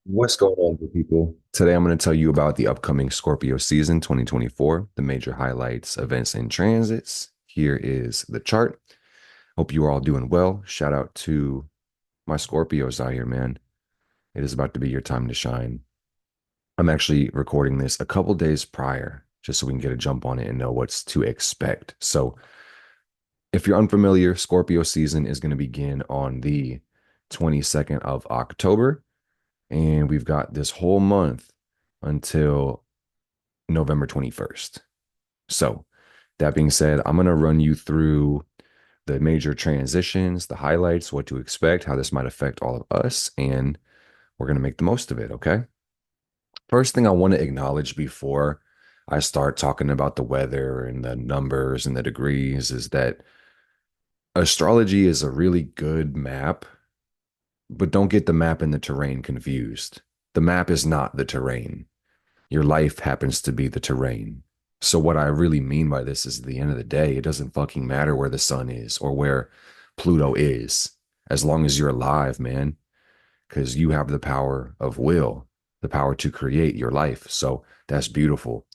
What's going on, good people? Today I'm going to tell you about the upcoming Scorpio season 2024, the major highlights, events, and transits. Here is the chart. Hope you are all doing well. Shout out to my Scorpios out here, man. It is about to be your time to shine. I'm actually recording this a couple days prior, just so we can get a jump on it and know what's to expect. So, if you're unfamiliar, Scorpio season is going to begin on the 22nd of October. And we've got this whole month until November 21st. So, that being said, I'm going to run you through the major transitions, the highlights, what to expect, how this might affect all of us, and we're going to make the most of it, okay? First thing I want to acknowledge before I start talking about the weather and the numbers and the degrees is that astrology is a really good map, but don't get the map and the terrain confused. The map is not the terrain. Your life happens to be the terrain. So what I really mean by this is at the end of the day, it doesn't fucking matter where the sun is or where Pluto is, as long as you're alive, man, because you have the power of will, the power to create your life. So that's beautiful.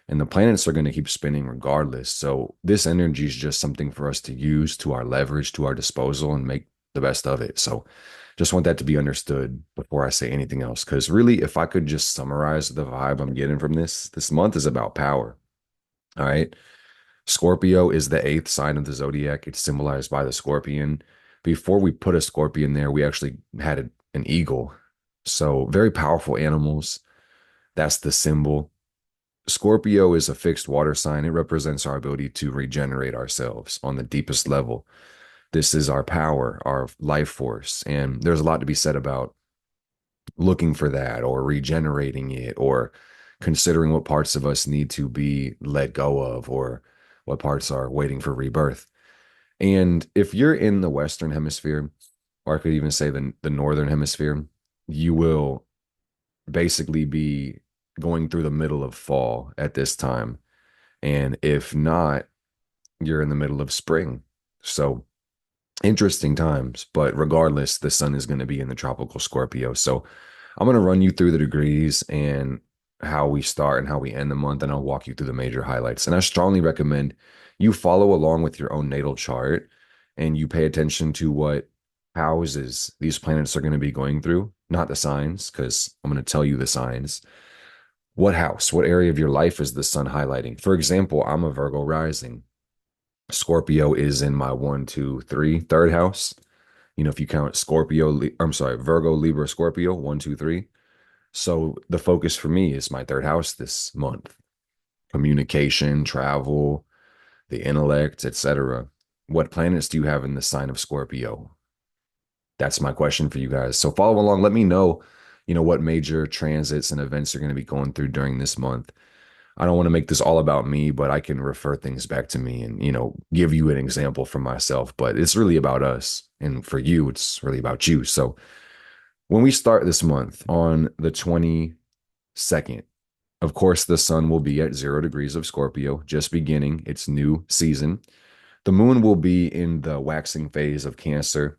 And the planets are going to keep spinning regardless. So this energy is just something for us to use to our leverage, to our disposal, and make the best of it. So just want that to be understood before I say anything else. Because really, if I could just summarize the vibe I'm getting from this month is about power. All right. Scorpio is the eighth sign of the zodiac. It's symbolized by the scorpion. Before we put a scorpion there, we actually had an eagle. So very powerful animals. That's the symbol. Scorpio is a fixed water sign. It represents our ability to regenerate ourselves on the deepest level. This is our power, our life force. And there's a lot to be said about looking for that or regenerating it or considering what parts of us need to be let go of or what parts are waiting for rebirth. And if you're in the Western hemisphere, or I could even say the Northern hemisphere, you will basically be going through the middle of fall at this time. And if not, you're in the middle of spring. So interesting times. But regardless, the sun is going to be in the tropical Scorpio. So I'm going to run you through the degrees and how we start and how we end the month. And I'll walk you through the major highlights. And I strongly recommend you follow along with your own natal chart and you pay attention to what houses these planets are going to be going through, not the signs, because I'm going to tell you the signs. What house, what area of your life is the sun highlighting? For example, I'm a Virgo rising. Scorpio is in my one, two, three, third house. You know, if you count Scorpio, I'm sorry, Virgo, Libra, Scorpio, one, two, three. So the focus for me is my third house this month. Communication, travel, the intellect, etc. What planets do you have in the sign of Scorpio? That's my question for you guys. So follow along. Let me know, what major transits and events you're going to be going through during this month. I don't want to make this all about me, but I can refer things back to me and, give you an example from myself. But it's really about us. And for you, it's really about you. So when we start this month on the 22nd, of course, the sun will be at 0 degrees of Scorpio, just beginning its new season. The moon will be in the waxing phase of Cancer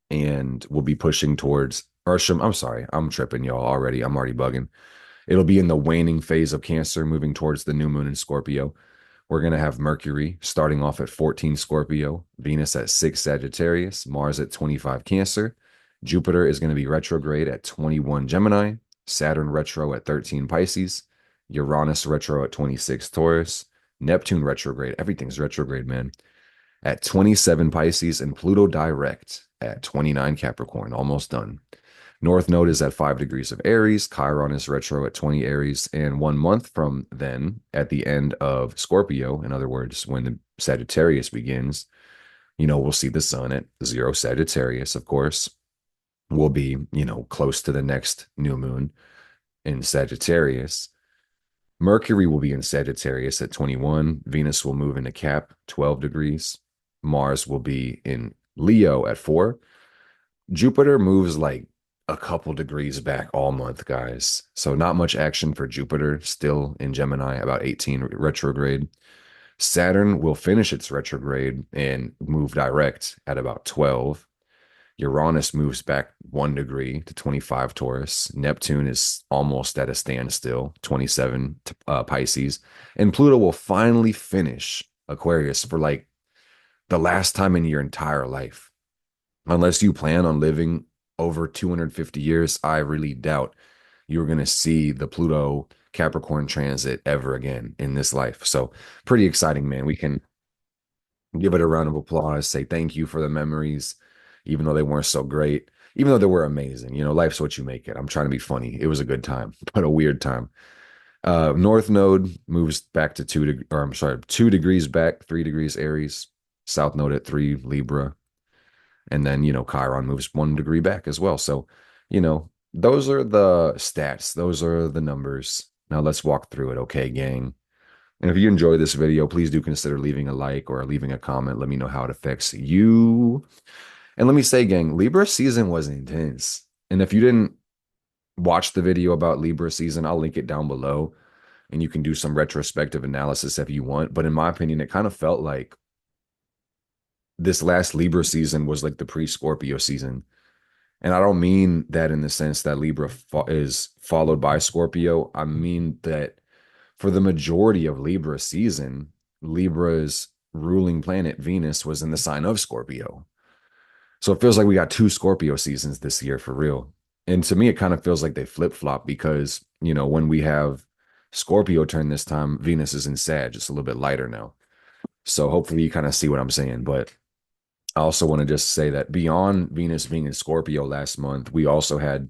and will be pushing towards, or I'm sorry, I'm tripping y'all already. I'm already bugging. It'll be in the waning phase of Cancer, moving towards the new moon in Scorpio. We're going to have Mercury starting off at 14 Scorpio, Venus at 6 Sagittarius, Mars at 25 Cancer. Jupiter is going to be retrograde at 21 Gemini, Saturn retro at 13 Pisces, Uranus retro at 26 Taurus, Neptune retrograde. Everything's retrograde, man, at 27 Pisces, and Pluto direct at 29 Capricorn. Almost done. North Node is at 5 degrees of Aries. Chiron is retro at 20 Aries. And 1 month from then, at the end of Scorpio, in other words, when the Sagittarius begins, we'll see the sun at 0 Sagittarius, of course. We'll be, close to the next new moon in Sagittarius. Mercury will be in Sagittarius at 21. Venus will move into Cap, 12 degrees. Mars will be in Leo at 4. Jupiter moves like a couple degrees back all month, guys. So not much action for Jupiter, still in Gemini, about 18 retrograde. Saturn will finish its retrograde and move direct at about 12. Uranus moves back 1 degree to 25 Taurus. Neptune is almost at a standstill, 27 Pisces. And Pluto will finally finish Aquarius for like the last time in your entire life. Unless you plan on living over 250 years, I really doubt you're going to see the Pluto Capricorn transit ever again in this life. So, pretty exciting, man. We can give it a round of applause, say thank you for the memories, even though they weren't so great, even though they were amazing. Life's what you make it. I'm trying to be funny. It was a good time, but a weird time. North Node moves back to or I'm sorry, 2 degrees back, 3 degrees Aries. South Node at 3 Libra. And then, Chiron moves 1 degree back as well. So, those are the stats. Those are the numbers. Now let's walk through it. Okay, gang. And if you enjoy this video, please do consider leaving a like or leaving a comment. Let me know how it affects you. And let me say, gang, Libra season was intense. And if you didn't watch the video about Libra season, I'll link it down below. And you can do some retrospective analysis if you want. But in my opinion, it kind of felt like this last Libra season was like the pre-Scorpio season. And I don't mean that in the sense that Libra is followed by Scorpio. I mean that for the majority of Libra season, Libra's ruling planet, Venus, was in the sign of Scorpio. So it feels like we got 2 Scorpio seasons this year for real. And to me, it kind of feels like they flip flop because, when we have Scorpio turn this time, Venus is in Sag. It's a little bit lighter now. So hopefully you kind of see what I'm saying. But I also want to just say that beyond Venus being in Scorpio last month, we also had,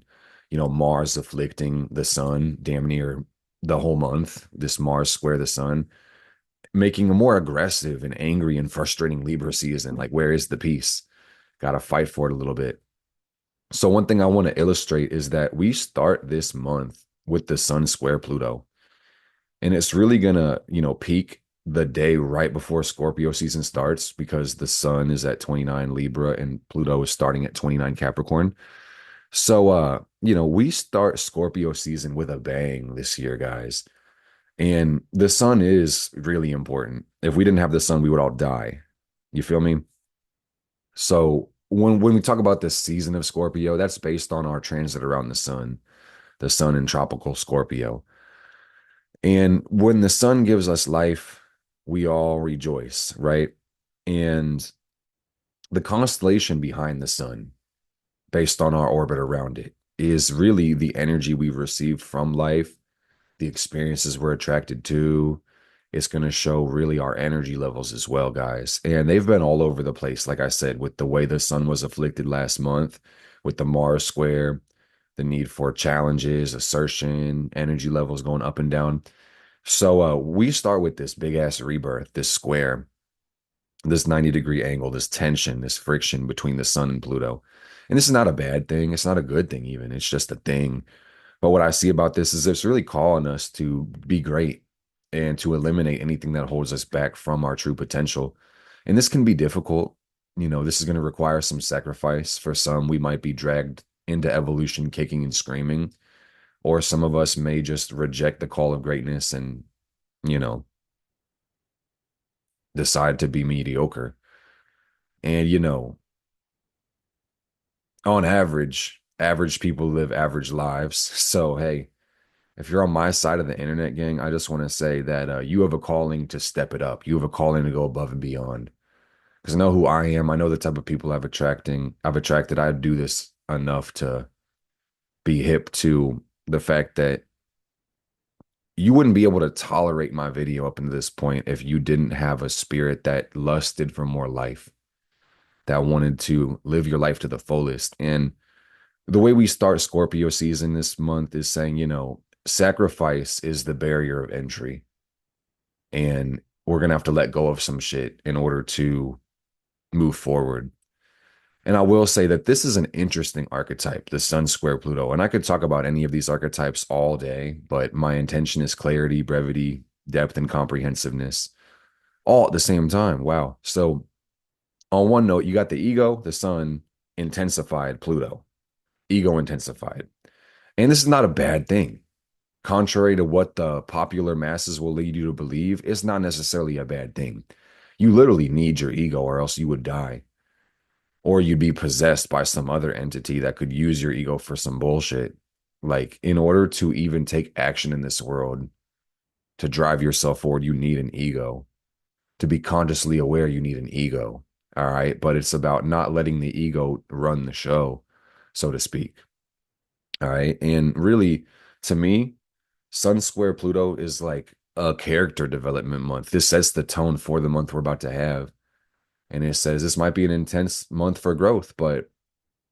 Mars afflicting the sun damn near the whole month. This Mars square the sun, making a more aggressive and angry and frustrating Libra season. Like, where is the peace? Got to fight for it a little bit. So one thing I want to illustrate is that we start this month with the sun square Pluto. And it's really gonna, peak the day right before Scorpio season starts because the sun is at 29 Libra and Pluto is starting at 29 Capricorn. So we start Scorpio season with a bang this year, guys. And the sun is really important. If we didn't have the sun, we would all die. You feel me? So when we talk about this season of Scorpio, that's based on our transit around the sun in tropical Scorpio. And when the sun gives us life, we all rejoice, right? And the constellation behind the sun, based on our orbit around it, is really the energy we've received from life, the experiences we're attracted to. It's going to show really our energy levels as well, guys. And they've been all over the place, like I said, with the way the sun was afflicted last month, with the Mars square, the need for challenges, assertion, energy levels going up and down. So we start with this big ass rebirth, this square, this 90-degree angle, this tension, this friction between the sun and Pluto. And this is not a bad thing. It's not a good thing, even. It's just a thing. But what I see about this is it's really calling us to be great and to eliminate anything that holds us back from our true potential. And this can be difficult. This is going to require some sacrifice. For some, we might be dragged into evolution kicking and screaming, or some of us may just reject the call of greatness and, you know, decide to be mediocre. And, on average people live average lives. So, hey, if you're on my side of the internet, gang, I just want to say that you have a calling to step it up. You have a calling to go above and beyond. Because I know who I am. I know the type of people I've attracted. I do this enough to be hip to the fact that you wouldn't be able to tolerate my video up until this point if you didn't have a spirit that lusted for more life, that wanted to live your life to the fullest. And the way we start Scorpio season this month is saying, sacrifice is the barrier of entry. And we're going to have to let go of some shit in order to move forward. And I will say that this is an interesting archetype, the Sun Square Pluto. And I could talk about any of these archetypes all day, but my intention is clarity, brevity, depth, and comprehensiveness all at the same time. Wow. So on one note, you got the ego, the Sun, intensified Pluto, ego intensified. And this is not a bad thing. Contrary to what the popular masses will lead you to believe, it's not necessarily a bad thing. You literally need your ego or else you would die. or you'd be possessed by some other entity that could use your ego for some bullshit. Like, in order to even take action in this world, to drive yourself forward, you need an ego. To be consciously aware, you need an ego. All right. But it's about not letting the ego run the show, so to speak. All right. And really, to me, Sun Square Pluto is like a character development month. This sets the tone for the month we're about to have. And it says this might be an intense month for growth, but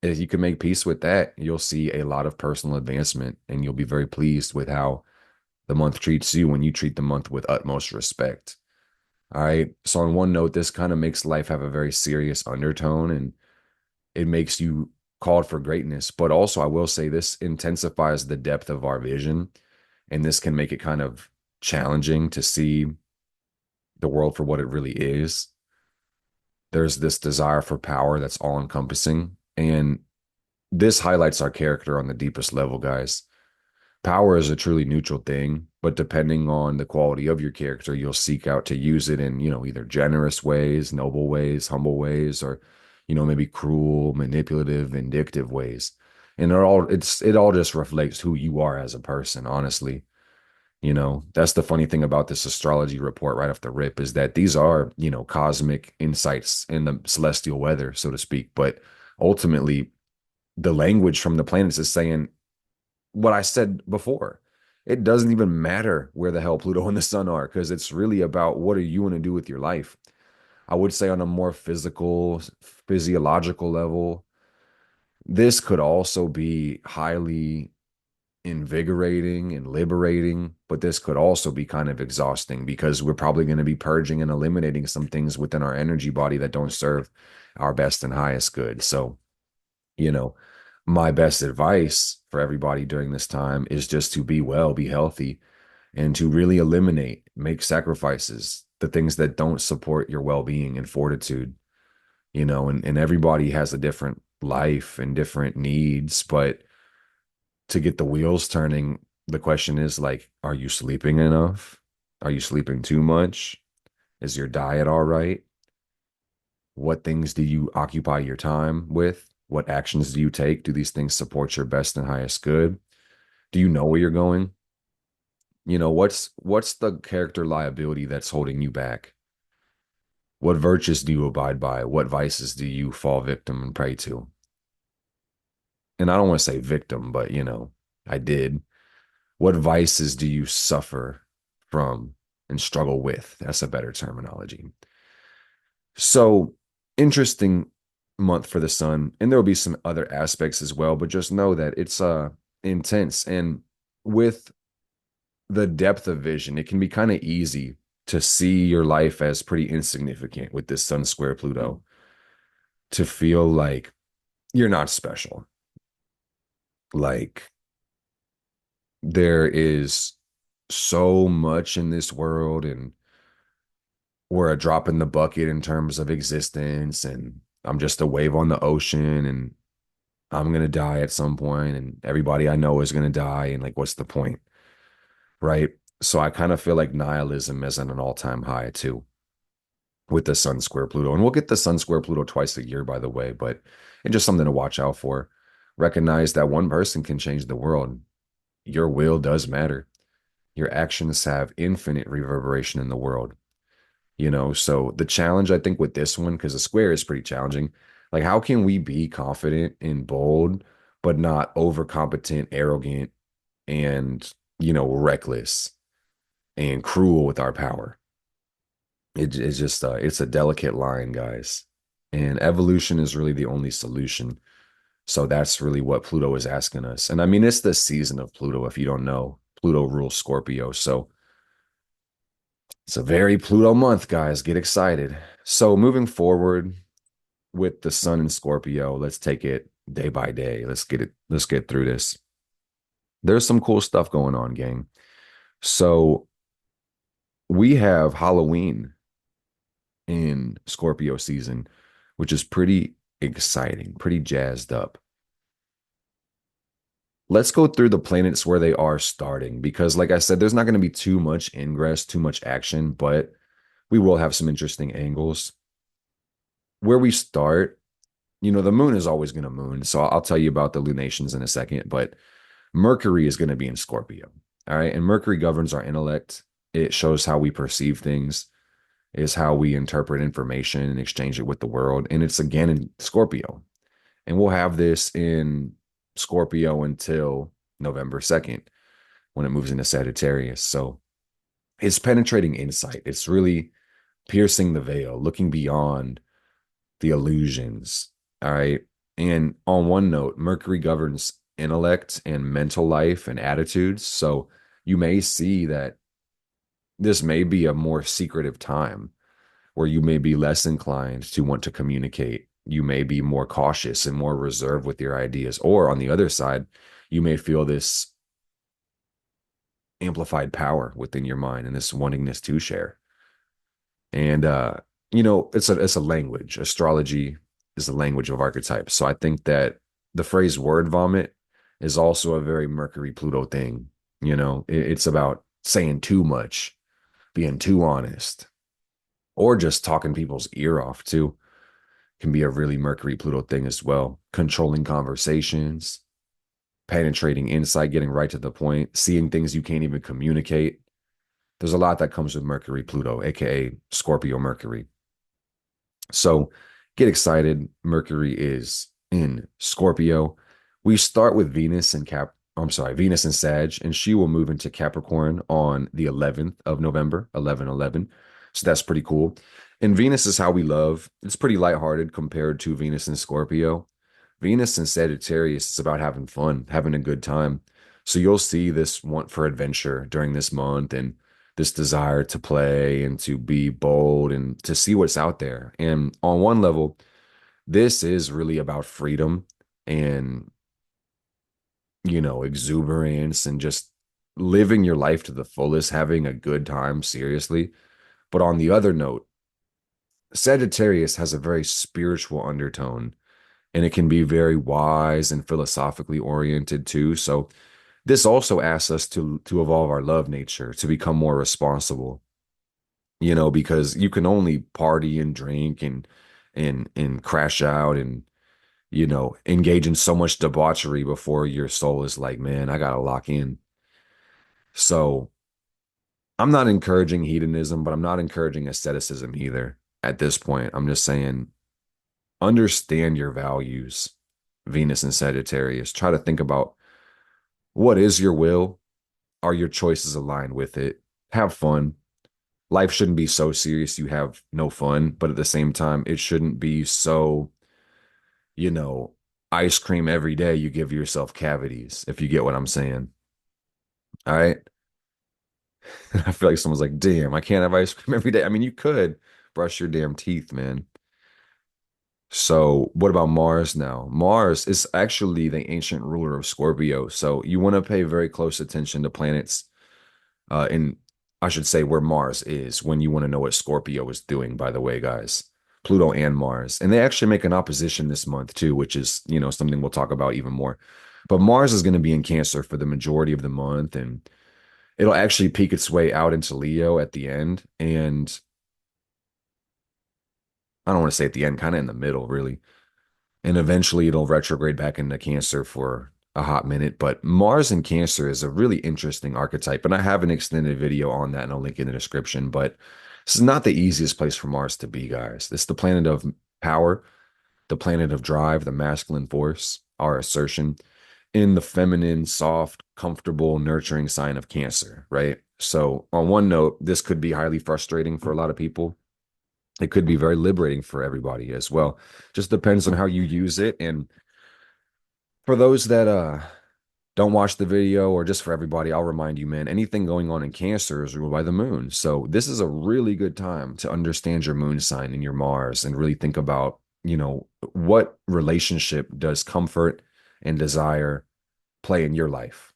if you can make peace with that, you'll see a lot of personal advancement and you'll be very pleased with how the month treats you when you treat the month with utmost respect. All right. So, on one note, this kind of makes life have a very serious undertone and it makes you called for greatness. But also, I will say this intensifies the depth of our vision. And this can make it kind of challenging to see the world for what it really is. There's this desire for power that's all encompassing. And this highlights our character on the deepest level, guys. Power is a truly neutral thing, but depending on the quality of your character, you'll seek out to use it in, either generous ways, noble ways, humble ways, or, maybe cruel, manipulative, vindictive ways. And it all just reflects who you are as a person, honestly. That's the funny thing about this astrology report right off the rip is that these are, cosmic insights in the celestial weather, so to speak. But ultimately, the language from the planets is saying what I said before. It doesn't even matter where the hell Pluto and the sun are because it's really about what are you going to do with your life. I would say on a more physical, physiological level, this could also be highly invigorating and liberating, but this could also be kind of exhausting because we're probably going to be purging and eliminating some things within our energy body that don't serve our best and highest good. So, you know, my best advice for everybody during this time is just to be well, be healthy, and to really eliminate, make sacrifices, the things that don't support your well-being and fortitude, and everybody has a different life and different needs, but to get the wheels turning, the question is like, are you sleeping enough? Are you sleeping too much? Is your diet all right? What things do you occupy your time with? What actions do you take? Do these things support your best and highest good? Do you know where you're going? What's the character liability that's holding you back? What virtues do you abide by? What vices do you fall victim and prey to? And I don't want to say victim, but I did. What vices do you suffer from and struggle with? That's a better terminology. So, interesting month for the sun, and there will be some other aspects as well, but just know that it's intense, and with the depth of vision, it can be kind of easy to see your life as pretty insignificant with this sun square Pluto, to feel like you're not special. Like there is so much in this world and we're a drop in the bucket in terms of existence and I'm just a wave on the ocean and I'm going to die at some point and everybody I know is going to die and like what's the point? Right? So I kind of feel like nihilism is at an all-time high too with the sun square Pluto. And we'll get the sun square Pluto twice a year by the way, but it's just something to watch out for. Recognize that one person can change the world. Your will does matter. Your actions have infinite reverberation in the world. So the challenge I think with this one, because the square is pretty challenging, like how can we be confident and bold but not overcompetent, arrogant, and reckless and cruel with our power? It's just it's a delicate line, guys, and evolution is really the only solution. So that's really what Pluto is asking us. And I mean, it's the season of Pluto. If you don't know, Pluto rules Scorpio. So it's a very Pluto month, guys. Get excited. So moving forward with the sun in Scorpio, let's take it day by day. Let's get through this. There's some cool stuff going on, gang. So we have Halloween in Scorpio season, which is pretty exciting, pretty jazzed up. Let's go through the planets where they are starting because, like I said, there's not going to be too much ingress, too much action, but we will have some interesting angles. Where we start, the moon is always going to moon. So I'll tell you about the lunations in a second, but Mercury is going to be in Scorpio. All right. And Mercury governs our intellect. It shows how we perceive things, is how we interpret information and exchange it with the world. And it's again in Scorpio. And we'll have this in Scorpio until November 2nd when it moves into Sagittarius. So it's penetrating insight. It's really piercing the veil, looking beyond the illusions. All right. And on one note, Mercury governs intellect and mental life and attitudes. So you may see that this may be a more secretive time where you may be less inclined to want to communicate. You may be more cautious and more reserved with your ideas. Or on the other side, you may feel this amplified power within your mind and this wantingness to share. And it's a language. Astrology is the language of archetypes. So I think that the phrase word vomit is also a very Mercury Pluto thing. It's about saying too much, being too honest, or just talking people's ear off too. Can be a really Mercury Pluto thing as well. Controlling conversations, penetrating insight, getting right to the point, seeing things you can't even communicate. There's a lot that comes with Mercury Pluto, aka Scorpio Mercury. So get excited. Mercury is in Scorpio. We start with Venus and Sag, and she will move into Capricorn on the 11th of November, 11/11. So that's pretty cool. And Venus is how we love. It's pretty lighthearted compared to Venus and Scorpio. Venus and Sagittarius is about having fun, having a good time. So you'll see this want for adventure during this month and this desire to play and to be bold and to see what's out there. And on one level, this is really about freedom and, exuberance and just living your life to the fullest, having a good time, seriously. But on the other note, Sagittarius has a very spiritual undertone and it can be very wise and philosophically oriented too. So this also asks us to evolve our love nature, to become more responsible, because you can only party and drink and crash out and engage in so much debauchery before your soul is like, man, I gotta lock in. So I'm not encouraging hedonism, but I'm not encouraging asceticism either at this point. I'm just saying understand your values, Venus and Sagittarius. Try to think about what is your will? Are your choices aligned with it? Have fun. Life shouldn't be so serious you have no fun, but at the same time, it shouldn't be so, you know, ice cream every day you give yourself cavities, if you get what I'm saying. All right. I feel like someone's like, damn, I can't have ice cream every day. I mean, you could brush your damn teeth, man. So, what about Mars now? Mars is actually the ancient ruler of Scorpio. So, you want to pay very close attention to planets in, I should say, where Mars is when you want to know what Scorpio is doing, by the way, guys. Pluto and Mars. And they actually make an opposition this month, too, which is, something we'll talk about even more. But Mars is going to be in Cancer for the majority of the month, and it'll actually peek its way out into Leo at the end. And I don't want to say at the end, kind of in the middle, really. And eventually it'll retrograde back into Cancer for a hot minute. But Mars in Cancer is a really interesting archetype. And I have an extended video on that and I'll link in the description. But this is not the easiest place for Mars to be, guys. It's the planet of power, the planet of drive, the masculine force, our assertion in the feminine, soft, comfortable, nurturing sign of Cancer, right? So, on one note, this could be highly frustrating for a lot of people. It could be very liberating for everybody as well. Just depends on how you use it. And for those that don't watch the video, or just for everybody, I'll remind you, man, anything going on in Cancer is ruled by the moon. So this is a really good time to understand your moon sign and your Mars and really think about, what relationship does comfort and desire play in your life?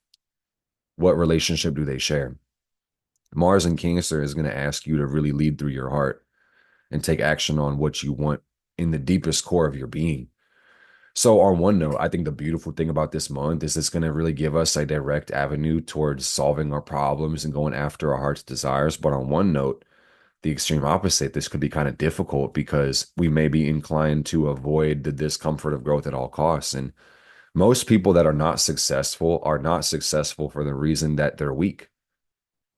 What relationship do they share? Mars in Cancer is going to ask you to really lead through your heart and take action on what you want in the deepest core of your being. So, on one note, I think the beautiful thing about this month is it's going to really give us a direct avenue towards solving our problems and going after our heart's desires. But on one note, the extreme opposite, this could be kind of difficult because we may be inclined to avoid the discomfort of growth at all costs. And most people that are not successful for the reason that they're weak.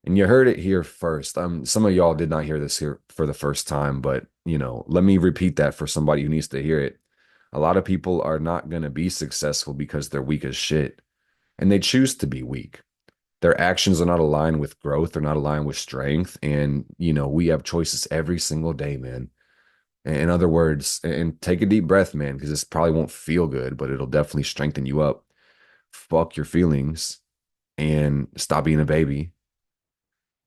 And you heard it here first. Some of y'all did not hear this here for the first time, but let me repeat that for somebody who needs to hear it. A lot of people are not going to be successful because they're weak as shit, and they choose to be weak. Their actions are not aligned with growth, they're not aligned with strength, and we have choices every single day, man. In other words, and take a deep breath, man, because this probably won't feel good, but it'll definitely strengthen you up. Fuck your feelings and stop being a baby.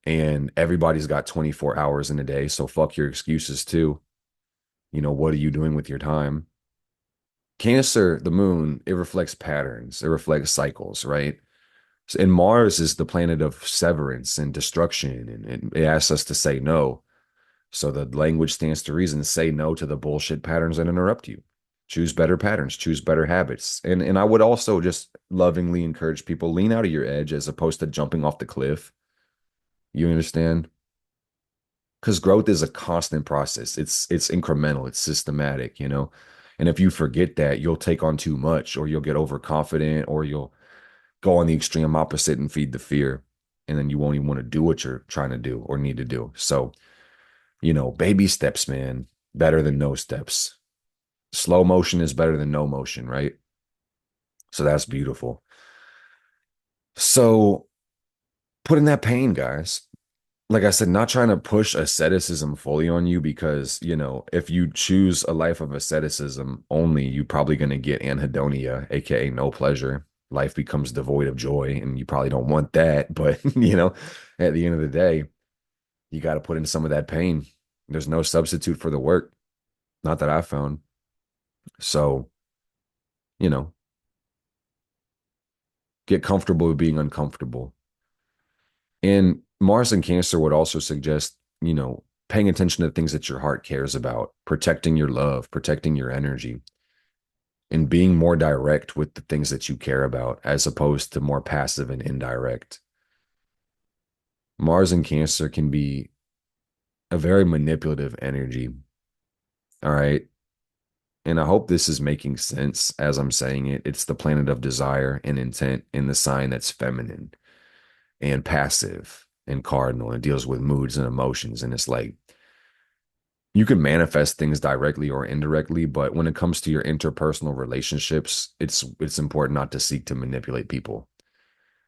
And everybody's got 24 hours in a day. So fuck your excuses too. What are you doing with your time? Cancer, the moon, it reflects patterns, it reflects cycles, right? And Mars is the planet of severance and destruction. And it asks us to say no. So the language stands to reason. Say no to the bullshit patterns that interrupt you. Choose better patterns, choose better habits. And I would also just lovingly encourage people lean out of your edge as opposed to jumping off the cliff. You understand? Because growth is a constant process. It's incremental, it's systematic, you know. And if you forget that, you'll take on too much, or you'll get overconfident, or you'll go on the extreme opposite and feed the fear. And then you won't even want to do what you're trying to do or need to do. So, baby steps, man, better than no steps. Slow motion is better than no motion, right? So that's beautiful. So put in that pain, guys. Like I said, not trying to push asceticism fully on you because, if you choose a life of asceticism only, you're probably going to get anhedonia, aka no pleasure. Life becomes devoid of joy, and you probably don't want that. But, at the end of the day, you got to put in some of that pain. There's no substitute for the work, not that I found. So, you know, get comfortable with being uncomfortable. And Mars and Cancer would also suggest, paying attention to things that your heart cares about, protecting your love, protecting your energy, and being more direct with the things that you care about as opposed to more passive and indirect. Mars and Cancer can be a very manipulative energy. All right. And I hope this is making sense as I'm saying it. It's the planet of desire and intent in the sign that's feminine and passive and cardinal and deals with moods and emotions. And it's like you can manifest things directly or indirectly, but when it comes to your interpersonal relationships, it's important not to seek to manipulate people.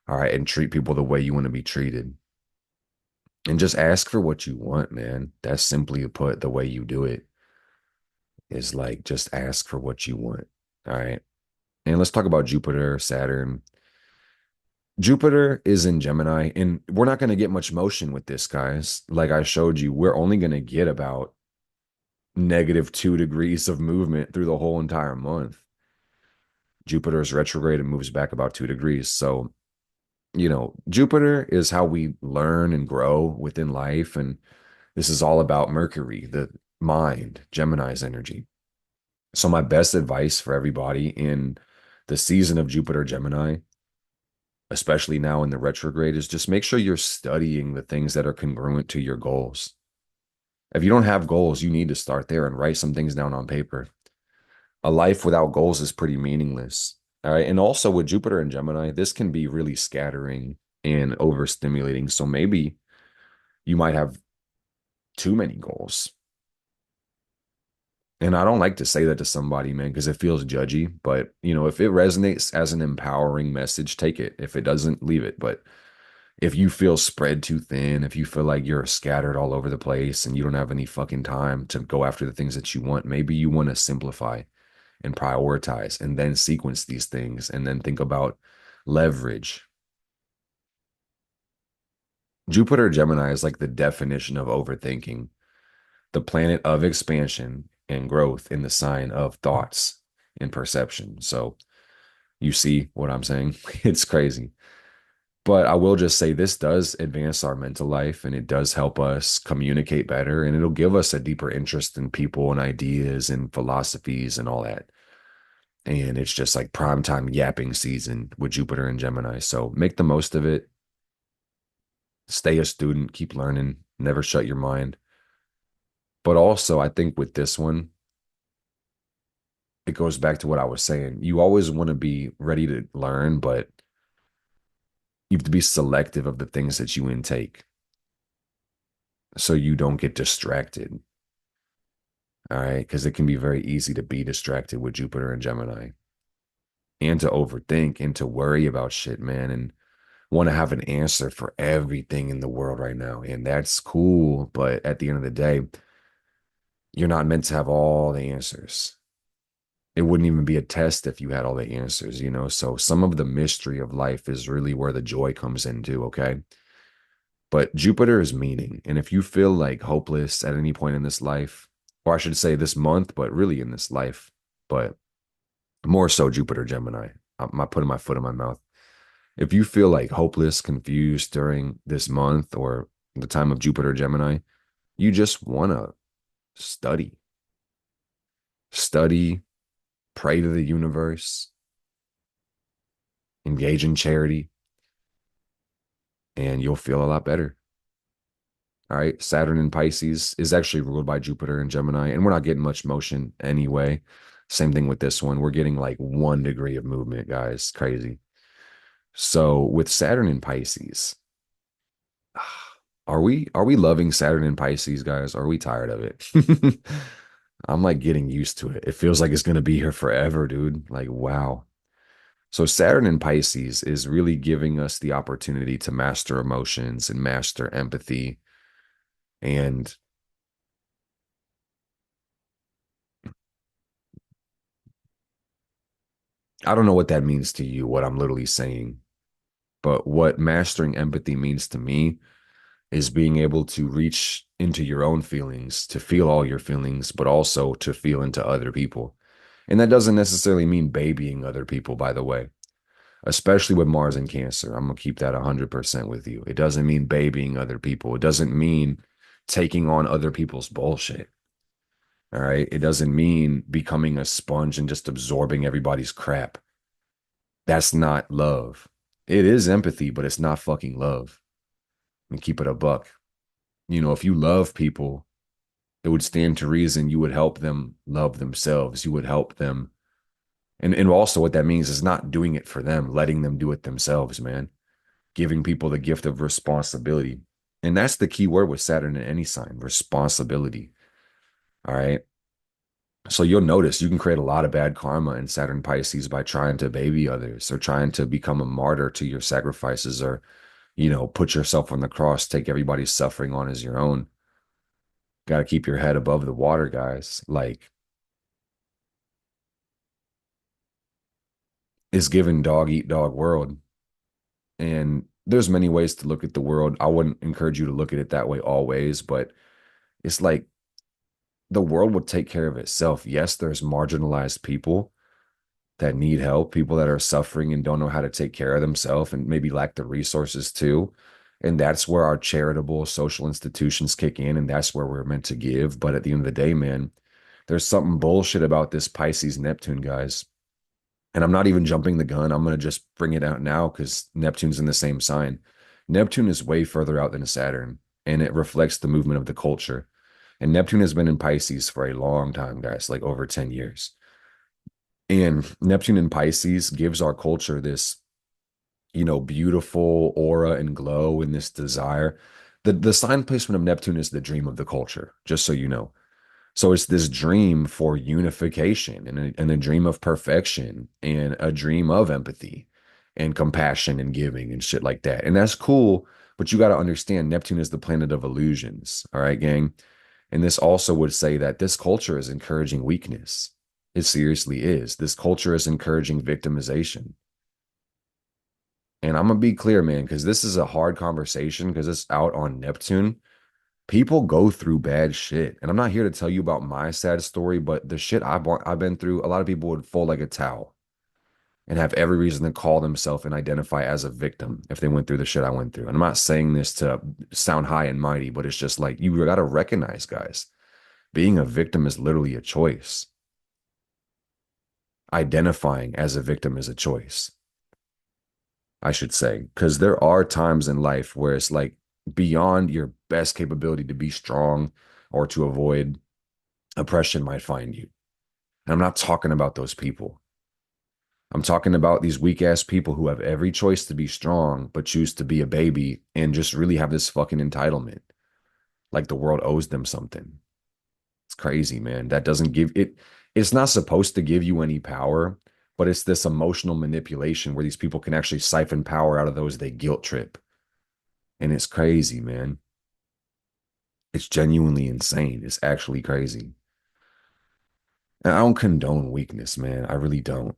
All right, and treat people the way you want to be treated. And just ask for what you want, man. That's simply put, the way you do it is like just ask for what you want. All right. And let's talk about Jupiter, Saturn. Jupiter is in Gemini, and we're not going to get much motion with this, guys. Like I showed you, we're only going to get about -2 degrees of movement through the whole entire month. Jupiter is retrograde and moves back about 2 degrees. So, Jupiter is how we learn and grow within life. And this is all about Mercury, the mind, Gemini's energy. So, my best advice for everybody in the season of Jupiter Gemini, especially now in the retrograde, is just make sure you're studying the things that are congruent to your goals. If you don't have goals, you need to start there and write some things down on paper. A life without goals is pretty meaningless. All right. And also with Jupiter and Gemini, this can be really scattering and overstimulating. So maybe you might have too many goals. And I don't like to say that to somebody, man, because it feels judgy. But, if it resonates as an empowering message, take it. If it doesn't, leave it. But if you feel spread too thin, if you feel like you're scattered all over the place and you don't have any fucking time to go after the things that you want, maybe you want to simplify and prioritize and then sequence these things and then think about leverage. Jupiter Gemini is like the definition of overthinking, the planet of expansion and growth in the sign of thoughts and perception. So you see what I'm saying? It's crazy. But I will just say this does advance our mental life and it does help us communicate better and it'll give us a deeper interest in people and ideas and philosophies and all that. And it's just like primetime yapping season with Jupiter and Gemini. So make the most of it. Stay a student, keep learning, never shut your mind. But also, I think with this one, it goes back to what I was saying. You always want to be ready to learn, but you have to be selective of the things that you intake so you don't get distracted. All right. Because it can be very easy to be distracted with Jupiter and Gemini and to overthink and to worry about shit, man, and want to have an answer for everything in the world right now. And that's cool. But at the end of the day, you're not meant to have all the answers. It wouldn't even be a test if you had all the answers, you know? So some of the mystery of life is really where the joy comes into, okay? But Jupiter is meaning. And if you feel like hopeless at any point in this life, or I should say this month, but really in this life, but more so Jupiter Gemini. I'm not putting my foot in my mouth. If you feel like hopeless, confused during this month or the time of Jupiter Gemini, you just want to study, study, pray to the universe, engage in charity, and you'll feel a lot better. All right. Saturn in Pisces is actually ruled by Jupiter and Gemini, and we're not getting much motion anyway. Same thing with this one. We're getting like 1 degree of movement, guys. Crazy. So with Saturn in Pisces, are we loving Saturn in Pisces, guys? Are we tired of it? I'm like getting used to it. It feels like it's gonna be here forever, dude. Like, wow. So Saturn in Pisces is really giving us the opportunity to master emotions and master empathy. And I don't know what that means to you, what I'm literally saying, but what mastering empathy means to me is being able to reach into your own feelings, to feel all your feelings, but also to feel into other people. And that doesn't necessarily mean babying other people, by the way, especially with Mars and Cancer. I'm going to keep that 100% with you. It doesn't mean babying other people. It doesn't mean taking on other people's bullshit. All right. It doesn't mean becoming a sponge and just absorbing everybody's crap. That's not love. It is empathy, but it's not fucking love. And keep it a buck. You know, if you love people, it would stand to reason you would help them love themselves. You would help them. And also what that means is not doing it for them, letting them do it themselves, man. Giving people the gift of responsibility. And that's the key word with Saturn in any sign, responsibility. All right. So you'll notice you can create a lot of bad karma in Saturn Pisces by trying to baby others or trying to become a martyr to your sacrifices or, you know, put yourself on the cross, take everybody's suffering on as your own. Got to keep your head above the water, guys. Like, it's given dog eat dog world. And there's many ways to look at the world. I wouldn't encourage you to look at it that way always, but it's like the world will take care of itself. Yes, there's marginalized people that need help, people that are suffering and don't know how to take care of themselves and maybe lack the resources too. And that's where our charitable social institutions kick in, and that's where we're meant to give. But at the end of the day, man, there's something bullshit about this Pisces Neptune, guys. And I'm not even jumping the gun. I'm going to just bring it out now because Neptune's in the same sign. Neptune is way further out than Saturn, and it reflects the movement of the culture. And Neptune has been in Pisces for a long time, guys, like over 10 years. And Neptune in Pisces gives our culture this, you know, beautiful aura and glow and this desire. The sign placement of Neptune is the dream of the culture, just so you know. So it's this dream for unification and a dream of perfection and a dream of empathy and compassion and giving and shit like that. And that's cool, but you got to understand Neptune is the planet of illusions. All right, gang. And this also would say that this culture is encouraging weakness. It seriously is. This culture is encouraging victimization. And I'm going to be clear, man, because this is a hard conversation because it's out on Neptune. People go through bad shit. And I'm not here to tell you about my sad story, but the shit I've been through, a lot of people would fold like a towel and have every reason to call themselves and identify as a victim if they went through the shit I went through. And I'm not saying this to sound high and mighty, but it's just like you got to recognize, guys, being a victim is literally a choice. Identifying as a victim is a choice, I should say, because there are times in life where it's like beyond your best capability to be strong or to avoid oppression might find you. And I'm not talking about those people. I'm talking about these weak ass people who have every choice to be strong, but choose to be a baby and just really have this fucking entitlement. Like the world owes them something. It's crazy, man. That doesn't give it, it's not supposed to give you any power, but it's this emotional manipulation where these people can actually siphon power out of those they guilt trip. And it's crazy, man. It's genuinely insane. It's actually crazy. And I don't condone weakness, man. I really don't.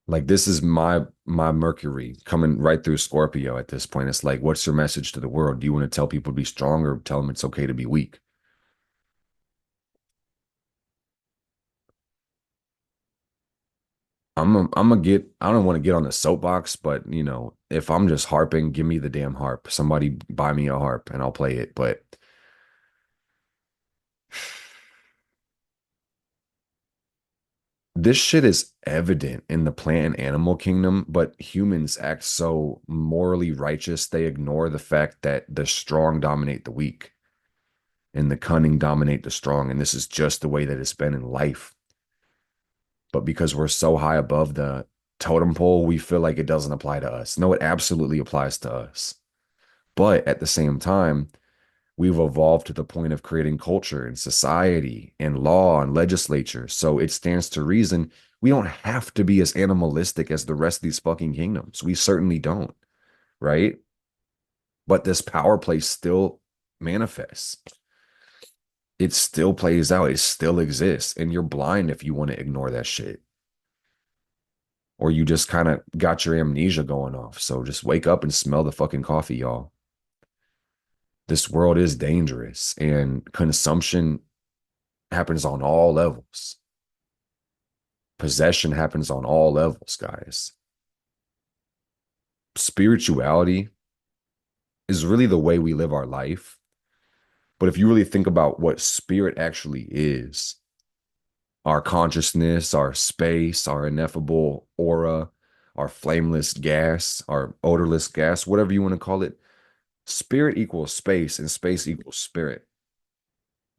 Like this is my Mercury coming right through Scorpio at this point. It's like, what's your message to the world? Do you want to tell people to be strong or tell them it's okay to be weak? I'm gonna get I don't want to get on the soapbox, but if I'm just harping, give me the damn harp. Somebody buy me a harp and I'll play it. But this shit is evident in the plant and animal kingdom, but humans act so morally righteous, they ignore the fact that the strong dominate the weak and the cunning dominate the strong. And this is just the way that it's been in life. But because we're so high above the totem pole, we feel like it doesn't apply to us. No, it absolutely applies to us. But at the same time, we've evolved to the point of creating culture and society and law and legislature. So it stands to reason we don't have to be as animalistic as the rest of these fucking kingdoms. We certainly don't, right? But this power play still manifests. It still plays out. It still exists. And you're blind if you want to ignore that shit. Or you just kind of got your amnesia going off. So just wake up and smell the fucking coffee, y'all. This world is dangerous and consumption happens on all levels. Possession happens on all levels, guys. Spirituality is really the way we live our life. But if you really think about what spirit actually is, our consciousness, our space, our ineffable aura, our flameless gas, our odorless gas, whatever you want to call it, spirit equals space and space equals spirit.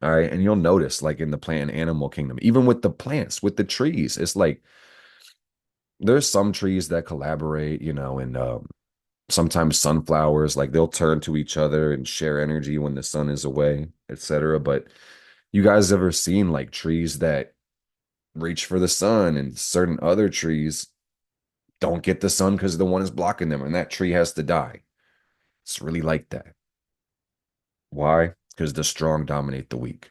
All right. And you'll notice, like in the plant and animal kingdom, even with the plants, with the trees, it's like there's some trees that collaborate, and sometimes sunflowers, like they'll turn to each other and share energy when the sun is away, etc. But you guys ever seen like trees that reach for the sun and certain other trees don't get the sun because the one is blocking them and that tree has to die? It's really like that. Why? Because the strong dominate the weak.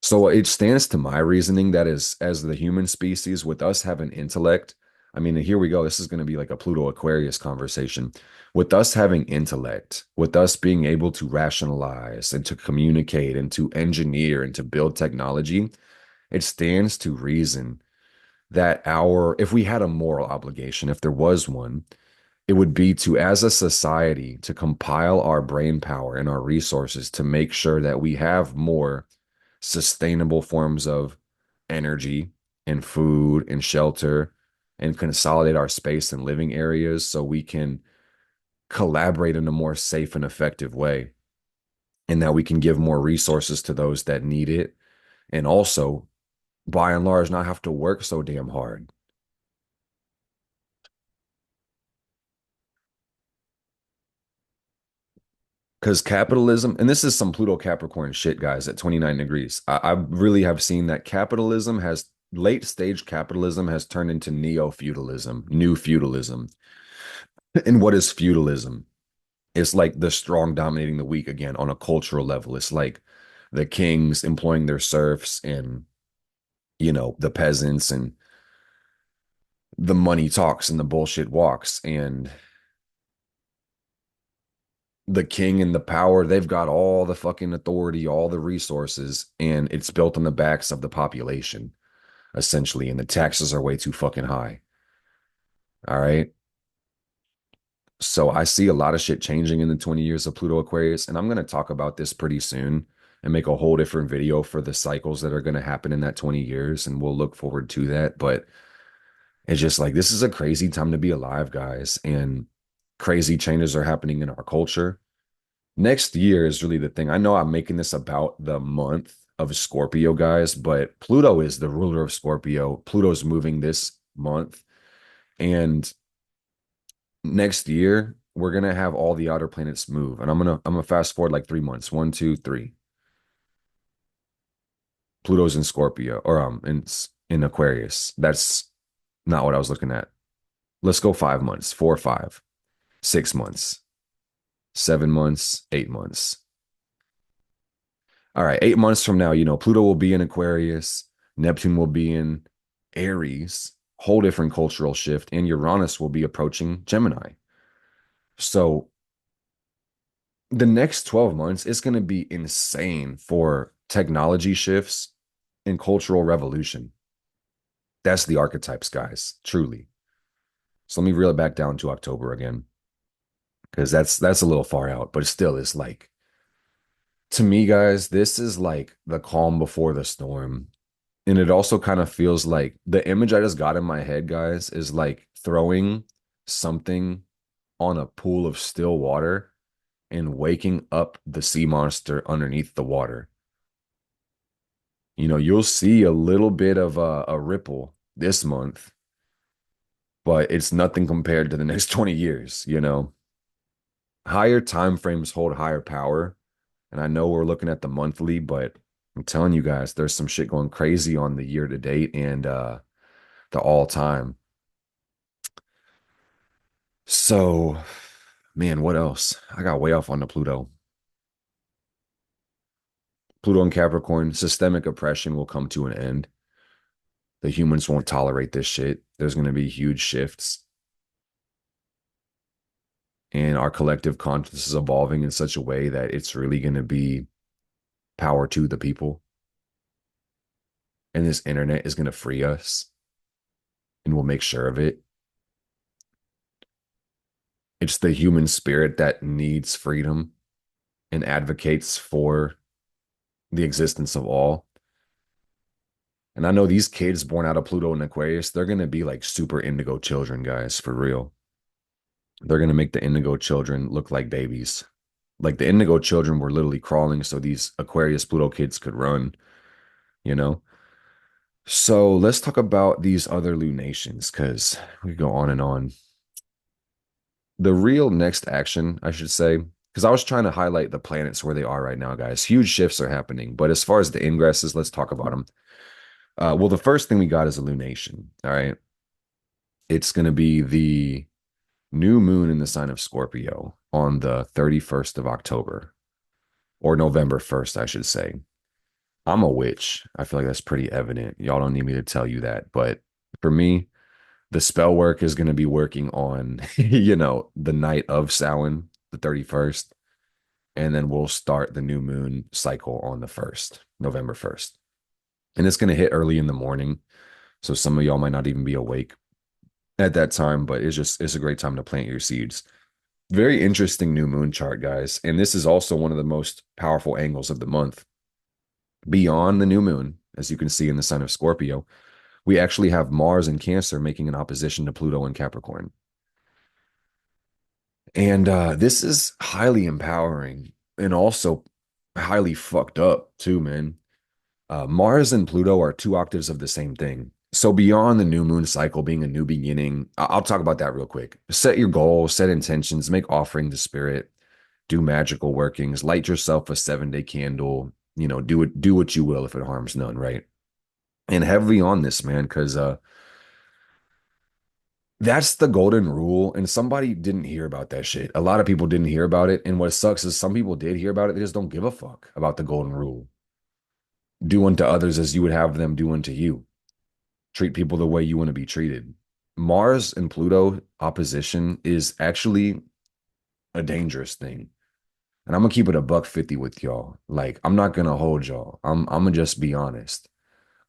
So it stands to my reasoning that is, as the human species, with us having intellect, I mean, here we go. This is going to be like a Pluto Aquarius conversation. With us having intellect, with us being able to rationalize and to communicate and to engineer and to build technology, it stands to reason that if we had a moral obligation, if there was one, it would be to, as a society, to compile our brain power and our resources to make sure that we have more sustainable forms of energy and food and shelter and consolidate our space and living areas so we can collaborate in a more safe and effective way, and that we can give more resources to those that need it, and also by and large not have to work so damn hard. Because capitalism, and this is some Pluto Capricorn shit, guys, at 29 degrees. I really have seen that capitalism has, late stage capitalism has turned into neo feudalism, new feudalism. And what is feudalism? It's like the strong dominating the weak again on a cultural level. It's like the kings employing their serfs and, the peasants, and the money talks and the bullshit walks. And the king and the power, they've got all the fucking authority, all the resources, and it's built on the backs of the population, essentially. And the taxes are way too fucking high. All right. So I see a lot of shit changing in the 20 years of Pluto Aquarius. And I'm going to talk about this pretty soon and make a whole different video for the cycles that are going to happen in that 20 years. And we'll look forward to that. But it's just like, this is a crazy time to be alive, guys. And crazy changes are happening in our culture. Next year is really the thing. I know I'm making this about the month of Scorpio, guys, but Pluto is the ruler of Scorpio. Pluto's moving this month. And next year, we're gonna have all the outer planets move. And I'm gonna fast forward like 3 months. One, two, three. Pluto's in Scorpio or in Aquarius. That's not what I was looking at. Let's go 5 months, 4, 5, 6 months, 7 months, 8 months. All right, 8 months from now, Pluto will be in Aquarius, Neptune will be in Aries, whole different cultural shift, and Uranus will be approaching Gemini. So the next 12 months is going to be insane for technology shifts and cultural revolution. That's the archetypes, guys, truly. So let me reel it back down to October again, because that's a little far out, but it still is like, to me, guys, this is like the calm before the storm. And it also kind of feels like the image I just got in my head, guys, is like throwing something on a pool of still water and waking up the sea monster underneath the water. You'll see a little bit of a ripple this month, but it's nothing compared to the next 20 years. Higher time frames hold higher power. And I know we're looking at the monthly, but I'm telling you guys, there's some shit going crazy on the year to date and the all time. So, man, what else? I got way off on the Pluto. Pluto and Capricorn, systemic oppression will come to an end. The humans won't tolerate this shit. There's going to be huge shifts. And our collective consciousness is evolving in such a way that it's really going to be power to the people. And this internet is going to free us. And we'll make sure of it. It's the human spirit that needs freedom and advocates for the existence of all. And I know these kids born out of Pluto and Aquarius, they're going to be like super indigo children, guys, for real. They're going to make the indigo children look like babies. Like the indigo children were literally crawling so these Aquarius Pluto kids could run, you know? So let's talk about these other lunations because we go on and on. The real next action, I should say, because I was trying to highlight the planets where they are right now, guys. Huge shifts are happening. But as far as the ingresses, let's talk about them. Well, the first thing we got is a lunation. All right. It's going to be the new moon in the sign of Scorpio on the 31st of October or November 1st, I should say. I'm a witch. I feel like that's pretty evident. Y'all don't need me to tell you that. But for me, the spell work is going to be working on, the night of Samhain, the 31st. And then we'll start the new moon cycle on the 1st, November 1st. And it's going to hit early in the morning. So some of y'all might not even be awake at that time, but it's a great time to plant your seeds. Very interesting new moon chart, guys. And this is also one of the most powerful angles of the month. Beyond the new moon, as you can see in the sign of Scorpio, we actually have Mars in Cancer making an opposition to Pluto in Capricorn. And this is highly empowering and also highly fucked up too, man. Mars and Pluto are two octaves of the same thing. So beyond the new moon cycle being a new beginning, I'll talk about that real quick. Set your goals, set intentions, make offering to spirit, do magical workings, light yourself a 7-day candle, do what you will if it harms none, right? And heavily on this, man, because that's the golden rule. And somebody didn't hear about that shit. A lot of people didn't hear about it. And what sucks is some people did hear about it. They just don't give a fuck about the golden rule. Do unto others as you would have them do unto you. Treat people the way you want to be treated. Mars and Pluto opposition is actually a dangerous thing. And I'm gonna keep it a buck 50 with y'all. Like, I'm not gonna hold y'all. I'm gonna just be honest.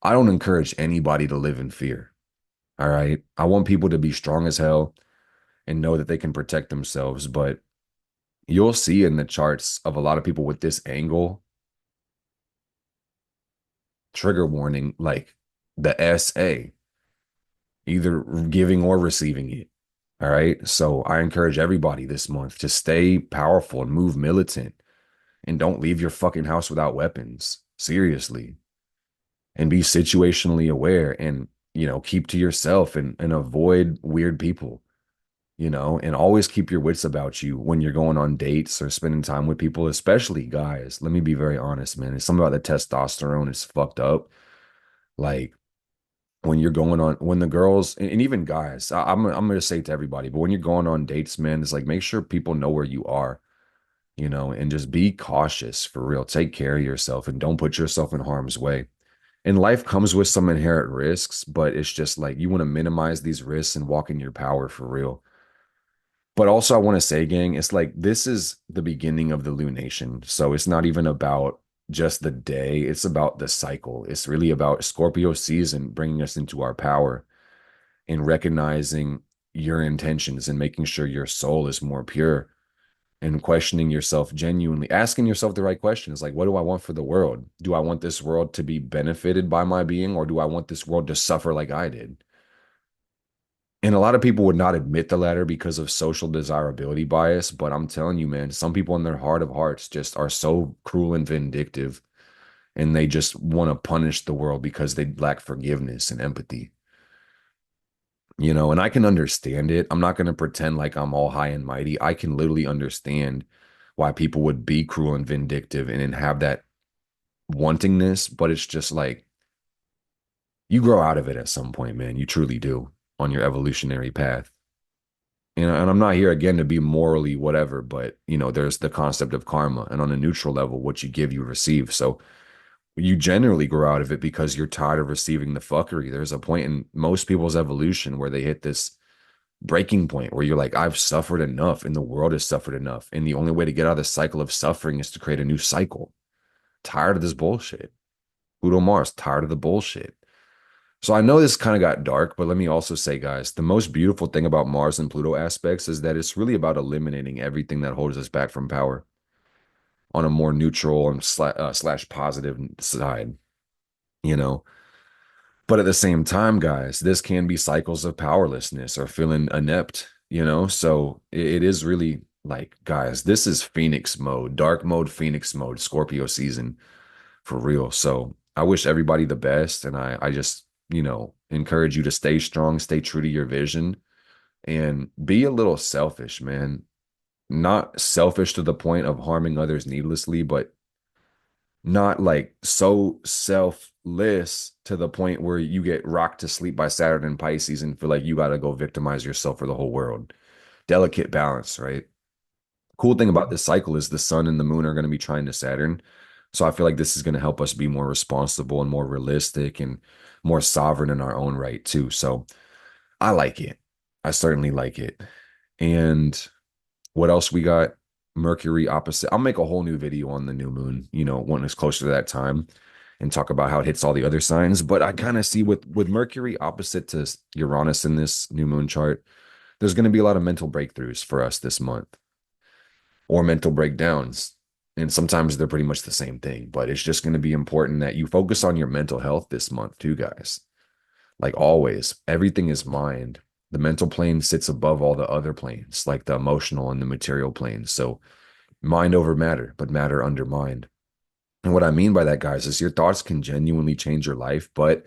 I don't encourage anybody to live in fear. All right. I want people to be strong as hell and know that they can protect themselves. But you'll see in the charts of a lot of people with this angle, trigger warning, like the SA, either giving or receiving it. All right. So I encourage everybody this month to stay powerful and move militant and don't leave your fucking house without weapons. Seriously. And be situationally aware and, keep to yourself and avoid weird people, and always keep your wits about you when you're going on dates or spending time with people, especially guys. Let me be very honest, man. It's something about the testosterone is fucked up. Like, when the girls and even guys, I'm gonna say to everybody, but when you're going on dates, man, it's like make sure people know where you are, and just be cautious for real. Take care of yourself and don't put yourself in harm's way. And life comes with some inherent risks, but it's just like you want to minimize these risks and walk in your power for real. But also, I want to say, gang, it's like this is the beginning of the lunation. So it's not even about just the day, it's about the cycle. It's really about Scorpio season bringing us into our power and recognizing your intentions and making sure your soul is more pure and questioning yourself genuinely, asking yourself the right questions like, what do I want for the world? Do I want this world to be benefited by my being, or do I want this world to suffer like I did? And a lot of people would not admit the latter because of social desirability bias. But I'm telling you, man, some people in their heart of hearts just are so cruel and vindictive, and they just want to punish the world because they lack forgiveness and empathy. And I can understand it. I'm not going to pretend like I'm all high and mighty. I can literally understand why people would be cruel and vindictive and then have that wantingness, but it's just like you grow out of it at some point, man. You truly do on your evolutionary path. And I'm not here again to be morally whatever, but there's the concept of karma, and on a neutral level, what you give, you receive. So you generally grow out of it because you're tired of receiving the fuckery. There's a point in most people's evolution where they hit this breaking point where you're like, I've suffered enough and the world has suffered enough. And the only way to get out of the cycle of suffering is to create a new cycle. Tired of this bullshit. Pluto Mars, tired of the bullshit. So I know this kind of got dark, but let me also say, guys, the most beautiful thing about Mars and Pluto aspects is that it's really about eliminating everything that holds us back from power on a more neutral and slash positive side, you know. But at the same time, guys, this can be cycles of powerlessness or feeling inept. So it is really like, guys, this is Phoenix mode, dark mode, Phoenix mode, Scorpio season for real. So I wish everybody the best. And I just, encourage you to stay strong, stay true to your vision, and be a little selfish, man. Not selfish to the point of harming others needlessly, but not like so selfless to the point where you get rocked to sleep by Saturn and Pisces and feel like you got to go victimize yourself for the whole world. Delicate balance, right? Cool thing about this cycle is the sun and the moon are going to be trying to Saturn. So I feel like this is going to help us be more responsible and more realistic and more sovereign in our own right, too. So I like it. I certainly like it. And what else we got? Mercury opposite. I'll make a whole new video on the new moon, when it's closer to that time and talk about how it hits all the other signs. But I kind of see with Mercury opposite to Uranus in this new moon chart, there's going to be a lot of mental breakthroughs for us this month or mental breakdowns. And sometimes they're pretty much the same thing, but it's just going to be important that you focus on your mental health this month too, guys. Like always, everything is mind. The mental plane sits above all the other planes, like the emotional and the material planes. So mind over matter, but matter under mind. And what I mean by that, guys, is your thoughts can genuinely change your life, but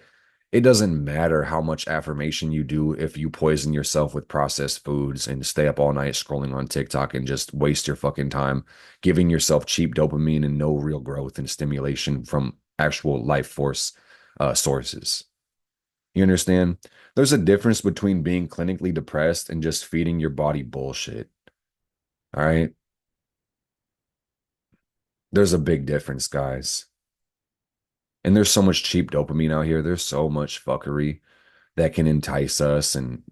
it doesn't matter how much affirmation you do if you poison yourself with processed foods and stay up all night scrolling on TikTok and just waste your fucking time giving yourself cheap dopamine and no real growth and stimulation from actual life force sources. You understand? There's a difference between being clinically depressed and just feeding your body bullshit. All right. There's a big difference, guys. And there's so much cheap dopamine out here. There's so much fuckery that can entice us. And,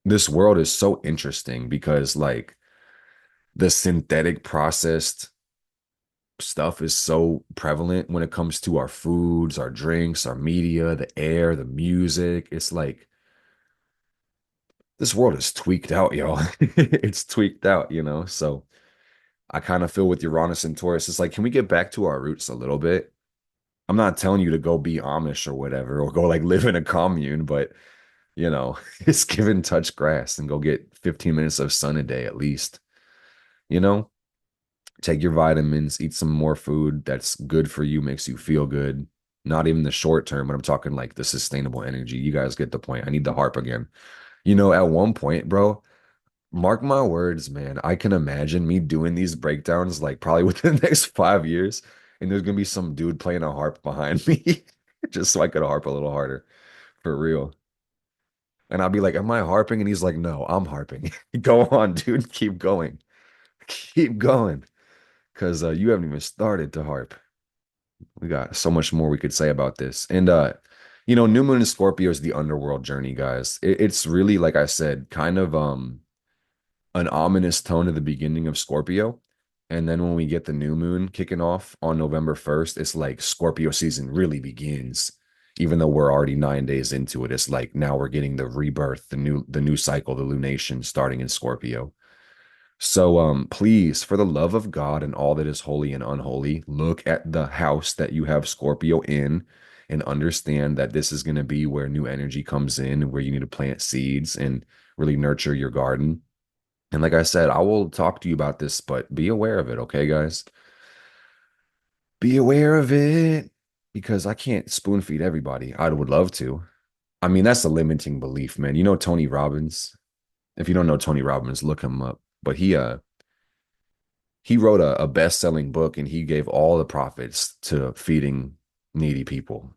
this world is so interesting because, like, the synthetic processed stuff is so prevalent when it comes to our foods, our drinks, our media, the air, the music. It's like, this world is tweaked out, y'all. It's tweaked out. So I kind of feel with Uranus and Taurus, it's like, can we get back to our roots a little bit? I'm not telling you to go be Amish or whatever, or go like live in a commune, but Just give touch grass and go get 15 minutes of sun a day at least. You know, take your vitamins, eat some more food that's good for you, makes you feel good. Not even the short term, but I'm talking like the sustainable energy. You guys get the point. I need the harp again. At one point, bro, mark my words, man, I can imagine me doing these breakdowns like probably within the next 5 years, and there's gonna be some dude playing a harp behind me just so I could harp a little harder for real. And I'll be like, am I harping? And he's like, no, I'm harping. Go on, dude. Keep going. Keep going. Because you haven't even started to harp. We got so much more we could say about this. And new moon in Scorpio is the underworld journey, guys. It's really, like I said, kind of an ominous tone at the beginning of Scorpio. And then when we get the new moon kicking off on November 1st, it's like Scorpio season really begins. Even though we're already 9 days into it, it's like now we're getting the rebirth, the new cycle, the lunation starting in Scorpio. So please, for the love of God and all that is holy and unholy, look at the house that you have Scorpio in and understand that this is going to be where new energy comes in, where you need to plant seeds and really nurture your garden. And like I said, I will talk to you about this, but be aware of it, okay, guys? Be aware of it because I can't spoon feed everybody. I would love to. I mean, that's a limiting belief, man. You know Tony Robbins? If you don't know Tony Robbins, look him up. But he wrote a best-selling book and he gave all the profits to feeding needy people.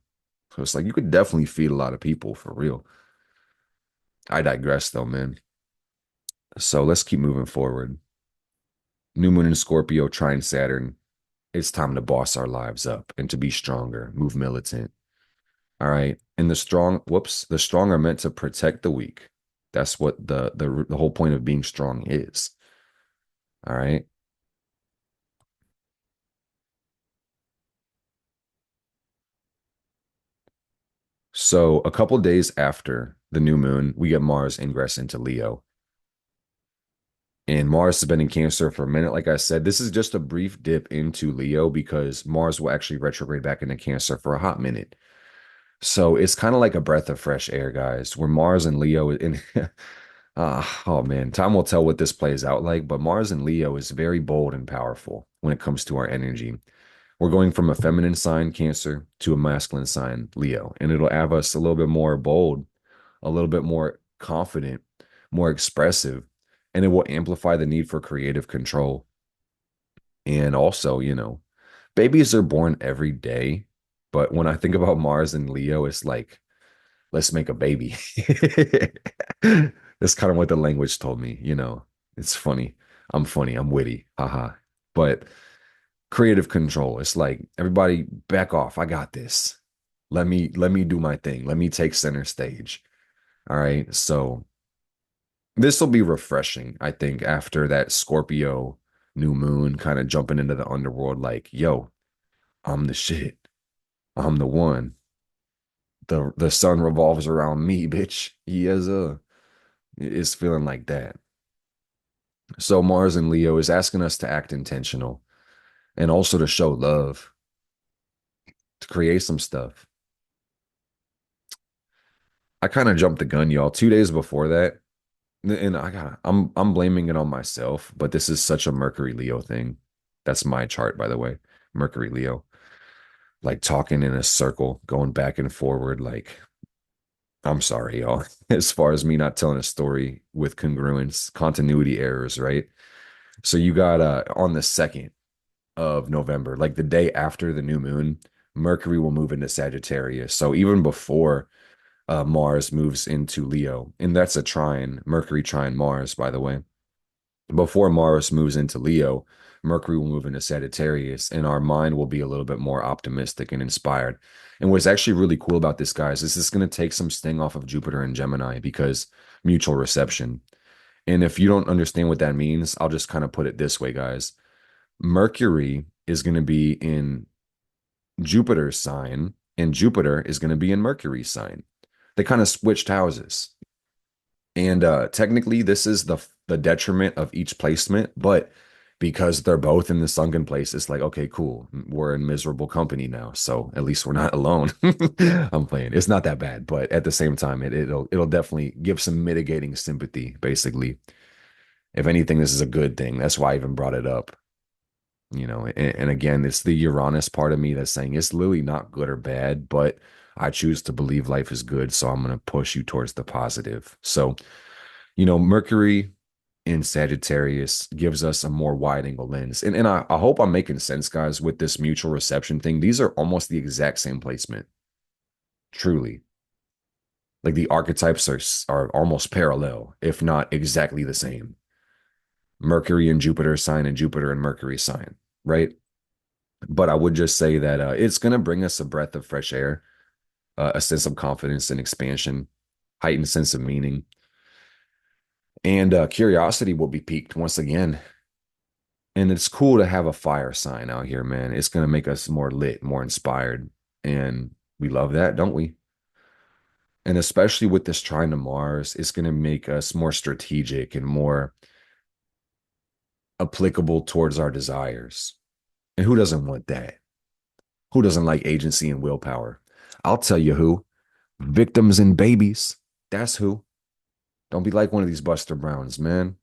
So it's like you could definitely feed a lot of people for real. I digress though, man. So let's keep moving forward. New moon in Scorpio, trine Saturn. It's time to boss our lives up and to be stronger, move militant. All right. And the strong are meant to protect the weak. That's what the whole point of being strong is. All right. So a couple days after the new moon, we get Mars ingress into Leo. And Mars has been in Cancer for a minute. Like I said, this is just a brief dip into Leo because Mars will actually retrograde back into Cancer for a hot minute. So it's kind of like a breath of fresh air, guys. Where Mars and Leo in oh man, time will tell what this plays out like, but Mars and Leo is very bold and powerful when it comes to our energy. We're going from a feminine sign, Cancer, to a masculine sign, Leo, and it'll have us a little bit more bold, a little bit more confident, more expressive, and it will amplify the need for creative control. And also, babies are born every day, but when I think about Mars and Leo, it's like, let's make a baby. That's kind of what the language told me. It's funny. I'm funny. I'm witty. Haha. But creative control. It's like everybody back off. I got this. Let me do my thing. Let me take center stage. All right. So this will be refreshing, I think, after that Scorpio new moon kind of jumping into the underworld like, yo, I'm the shit. I'm the one. The sun revolves around me, bitch. He is feeling like that. So Mars and Leo is asking us to act intentional and also to show love, to create some stuff. I kind of jumped the gun, y'all. 2 days before that, and I'm blaming it on myself, but this is such a Mercury Leo thing. That's my chart, by the way. Mercury Leo. Like talking in a circle, going back and forward. Like, I'm sorry, y'all. As far as me not telling a story with congruence, continuity errors, right? So you got on the 2nd of November, like the day after the new moon, Mercury will move into Sagittarius. So even before Mars moves into Leo, and that's a trine, Mercury trine Mars, by the way. Before Mars moves into Leo, Mercury will move into Sagittarius, and our mind will be a little bit more optimistic and inspired. And what's actually really cool about this, guys, is this going to take some sting off of Jupiter and Gemini because mutual reception. And if you don't understand what that means, I'll just kind of put it this way, guys. Mercury is going to be in Jupiter's sign, and Jupiter is going to be in Mercury's sign. They kind of switched houses. And technically, this is the detriment of each placement, but because they're both in the sunken place. It's like, okay, cool. We're in miserable company now. So at least we're not alone. I'm playing. It's not that bad, but at the same time, it'll definitely give some mitigating sympathy, basically. If anything, this is a good thing. That's why I even brought it up. And again, it's the Uranus part of me that's saying it's literally not good or bad, but I choose to believe life is good. So I'm going to push you towards the positive. So, Mercury in Sagittarius gives us a more wide angle lens. And I hope I'm making sense, guys, with this mutual reception thing. These are almost the exact same placement, truly. Like the archetypes are almost parallel, if not exactly the same. Mercury and Jupiter sign and Jupiter and Mercury sign, right? But I would just say that it's going to bring us a breath of fresh air, a sense of confidence and expansion, heightened sense of meaning, and curiosity will be piqued once again. And it's cool to have a fire sign out here, man. It's going to make us more lit, more inspired. And we love that, don't we? And especially with this trine to Mars, it's going to make us more strategic and more applicable towards our desires. And who doesn't want that? Who doesn't like agency and willpower? I'll tell you who. Victims and babies. That's who. Don't be like one of these Buster Browns, man.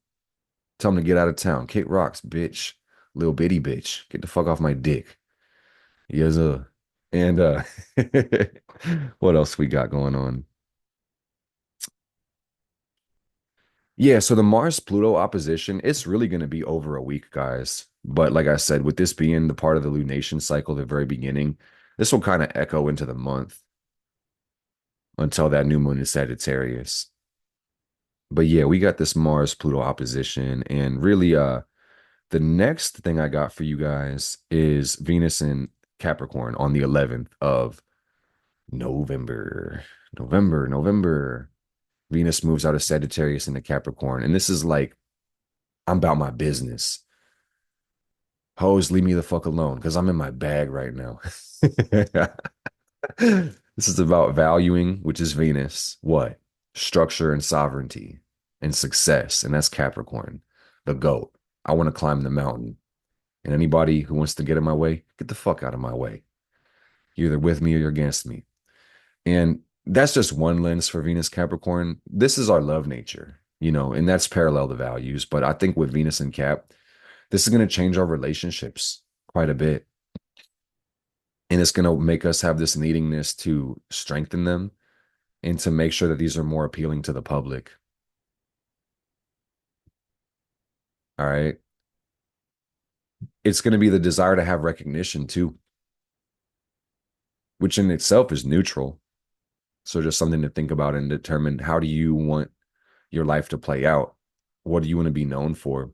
Tell them to get out of town. Kate rocks, bitch. Little bitty bitch. Get the fuck off my dick. Yes, and what else we got going on? Yeah, so the Mars Pluto opposition, it's really going to be over a week, guys. But like I said, with this being the part of the lunation cycle, the very beginning, this will kind of echo into the month until that new moon in Sagittarius. But yeah, we got this Mars Pluto opposition, and really the next thing I got for you guys is Venus in Capricorn on the 11th of November. November. Venus moves out of Sagittarius into Capricorn. And this is like, I'm about my business. Hoes, leave me the fuck alone because I'm in my bag right now. This is about valuing, which is Venus, what? Structure and sovereignty and success. And that's Capricorn, the goat. I want to climb the mountain. And anybody who wants to get in my way, get the fuck out of my way. You're either with me or you're against me. And that's just one lens for Venus Capricorn. This is our love nature, and that's parallel to values. But I think with Venus and Cap, this is going to change our relationships quite a bit. And it's going to make us have this needingness to strengthen them and to make sure that these are more appealing to the public. All right. It's going to be the desire to have recognition too, which in itself is neutral. So just something to think about and determine, how do you want your life to play out? What do you want to be known for?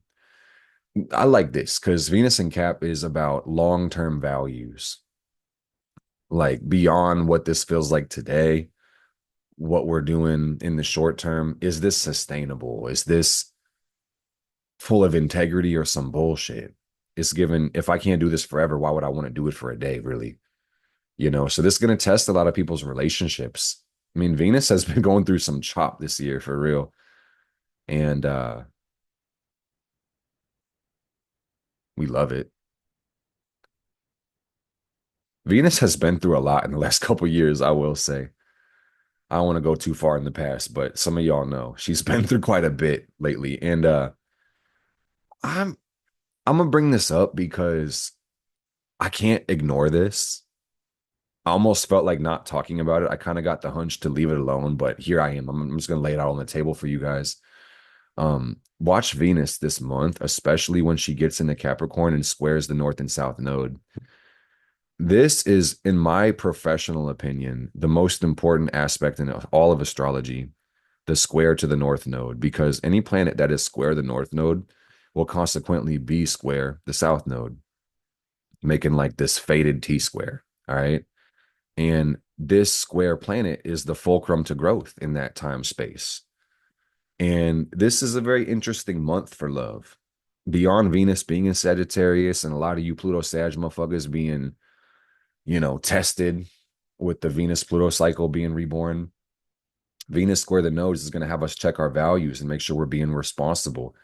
I like this because Venus and Cap is about long-term values, like beyond what this feels like today, what we're doing in the short term. Is this sustainable? Is this full of integrity or some bullshit? It's given, if I can't do this forever, why would I want to do it for a day, really? So this is going to test a lot of people's relationships. I mean, Venus has been going through some chop this year for real. And we love it. Venus has been through a lot in the last couple years, I will say. I don't want to go too far in the past, but some of y'all know she's been through quite a bit lately. And I'm I'm gonna bring this up because I can't ignore this. I almost felt like not talking about it. I kind of got the hunch to leave it alone, but here I am. I'm just gonna lay it out on the table for you guys. Watch Venus this month, especially when she gets into Capricorn and squares the North and South node. This is, in my professional opinion, the most important aspect in all of astrology, the square to the North node, because any planet that is square the North node will consequently be square the South node, making like this faded T square. All right. And this square planet is the fulcrum to growth in that time space. And this is a very interesting month for love. Beyond Venus being in Sagittarius and a lot of you Pluto Sag motherfuckers being, tested with the Venus Pluto cycle being reborn, Venus square the nodes is going to have us check our values and make sure we're being responsible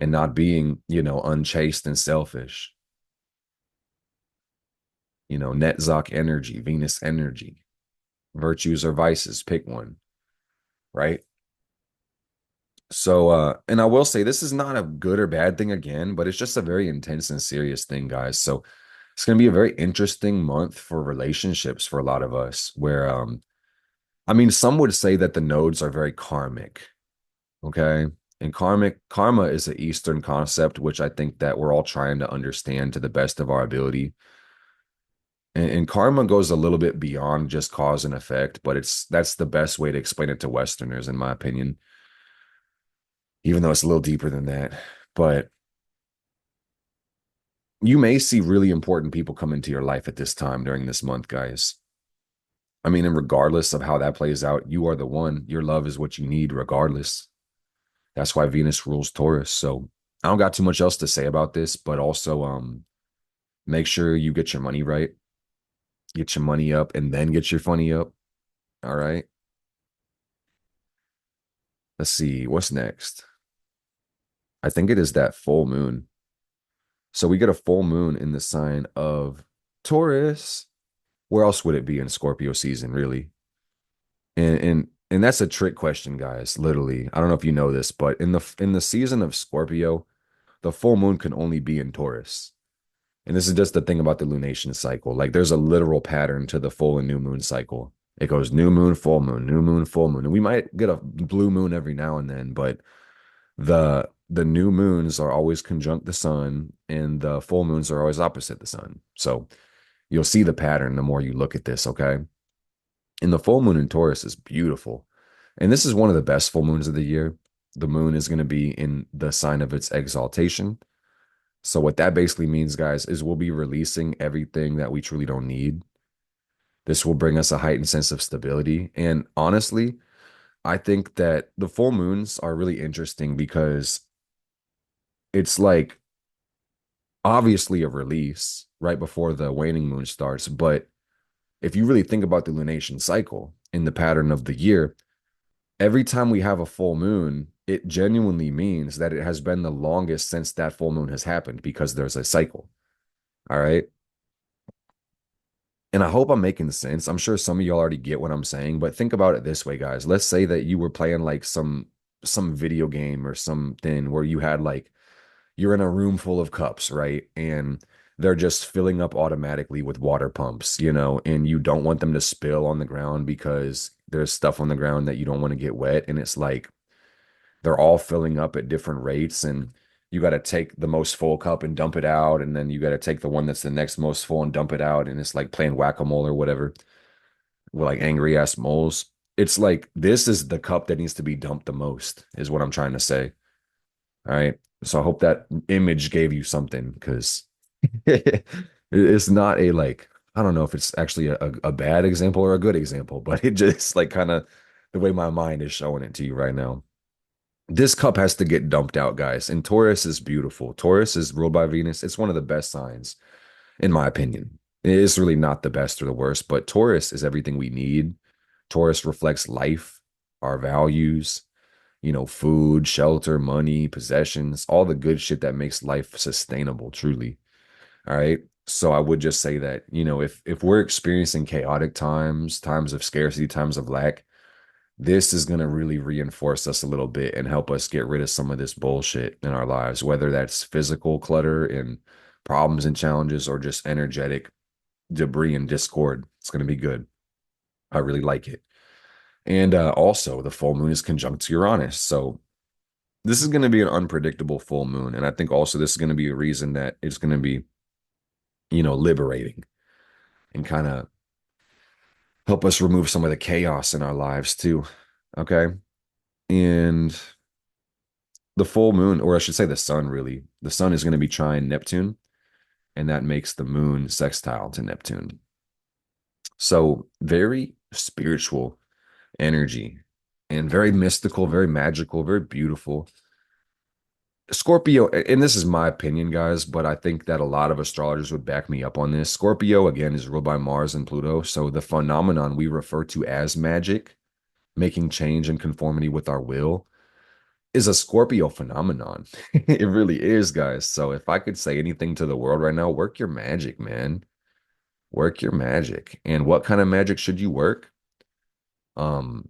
and not being, unchaste and selfish. Netzach energy, Venus energy, virtues or vices, pick one, right? So, and I will say this is not a good or bad thing again, but it's just a very intense and serious thing, guys. So it's going to be a very interesting month for relationships for a lot of us, where, I mean, some would say that the nodes are very karmic, okay? And karma is an Eastern concept, which I think that we're all trying to understand to the best of our ability. And karma goes a little bit beyond just cause and effect, but that's the best way to explain it to Westerners, in my opinion, even though it's a little deeper than that. But you may see really important people come into your life at this time during this month, guys. I mean, and regardless of how that plays out, you are the one. Your love is what you need, regardless. That's why Venus rules Taurus. So I don't got too much else to say about this, but also make sure you get your money right, get your money up, and then get your funny up. All right. Let's see what's next. I think it is that full moon. So we get a full moon in the sign of Taurus. Where else would it be in Scorpio season, really? And that's a trick question, guys. Literally, I don't know if you know this, but in the season of Scorpio, the full moon can only be in Taurus. And this is just the thing about the lunation cycle. Like there's a literal pattern to the full and new moon cycle. It goes new moon, full moon, new moon, full moon. And we might get a blue moon every now and then, but the new moons are always conjunct the sun and the full moons are always opposite the sun. So you'll see the pattern the more you look at this, okay? And the full moon in Taurus is beautiful. And this is one of the best full moons of the year. The moon is going to be in the sign of its exaltation. So what that basically means, guys, is we'll be releasing everything that we truly don't need. This will bring us a heightened sense of stability. And honestly, I think that the full moons are really interesting because it's like obviously a release right before the waning moon starts. But if you really think about the lunation cycle in the pattern of the year, every time we have a full moon, it genuinely means that it has been the longest since that full moon has happened because there's a cycle. All right. And I hope I'm making sense. I'm sure some of y'all already get what I'm saying, but think about it this way, guys. Let's say that you were playing like some video game or something where you had like you're in a room full of cups, right? And they're just filling up automatically with water pumps, and you don't want them to spill on the ground because there's stuff on the ground that you don't want to get wet. And it's like they're all filling up at different rates. And you got to take the most full cup and dump it out. And then you got to take the one that's the next most full and dump it out. And it's like playing whack-a-mole or whatever with like angry ass moles. It's like this is the cup that needs to be dumped the most, is what I'm trying to say. All right. So I hope that image gave you something because it's not a like, I don't know if it's actually a bad example or a good example, but it just like kind of the way my mind is showing it to you right now. This cup has to get dumped out, guys. And Taurus is beautiful. Taurus is ruled by Venus. It's one of the best signs, in my opinion. It is really not the best or the worst, but Taurus is everything we need. Taurus reflects life, our values, food, shelter, money, possessions, all the good shit that makes life sustainable, truly. All right. So I would just say that, if we're experiencing chaotic times, times of scarcity, times of lack, this is going to really reinforce us a little bit and help us get rid of some of this bullshit in our lives, whether that's physical clutter and problems and challenges or just energetic debris and discord. It's going to be good. I really like it. And also, the full moon is conjunct to Uranus. So this is going to be an unpredictable full moon. And I think also this is going to be a reason that it's going to be, liberating and kind of help us remove some of the chaos in our lives too. Okay. And the full moon, or I should say the sun, really, the sun is going to be trine Neptune, and that makes the moon sextile to Neptune. So very spiritual energy and very mystical, very magical, very beautiful. Scorpio, and this is my opinion, guys, but I think that a lot of astrologers would back me up on this. Scorpio, again, is ruled by Mars and Pluto. So the phenomenon we refer to as magic, making change and conformity with our will, is a Scorpio phenomenon. It really is, guys. So if I could say anything to the world right now, work your magic, man. Work your magic. And what kind of magic should you work? Um,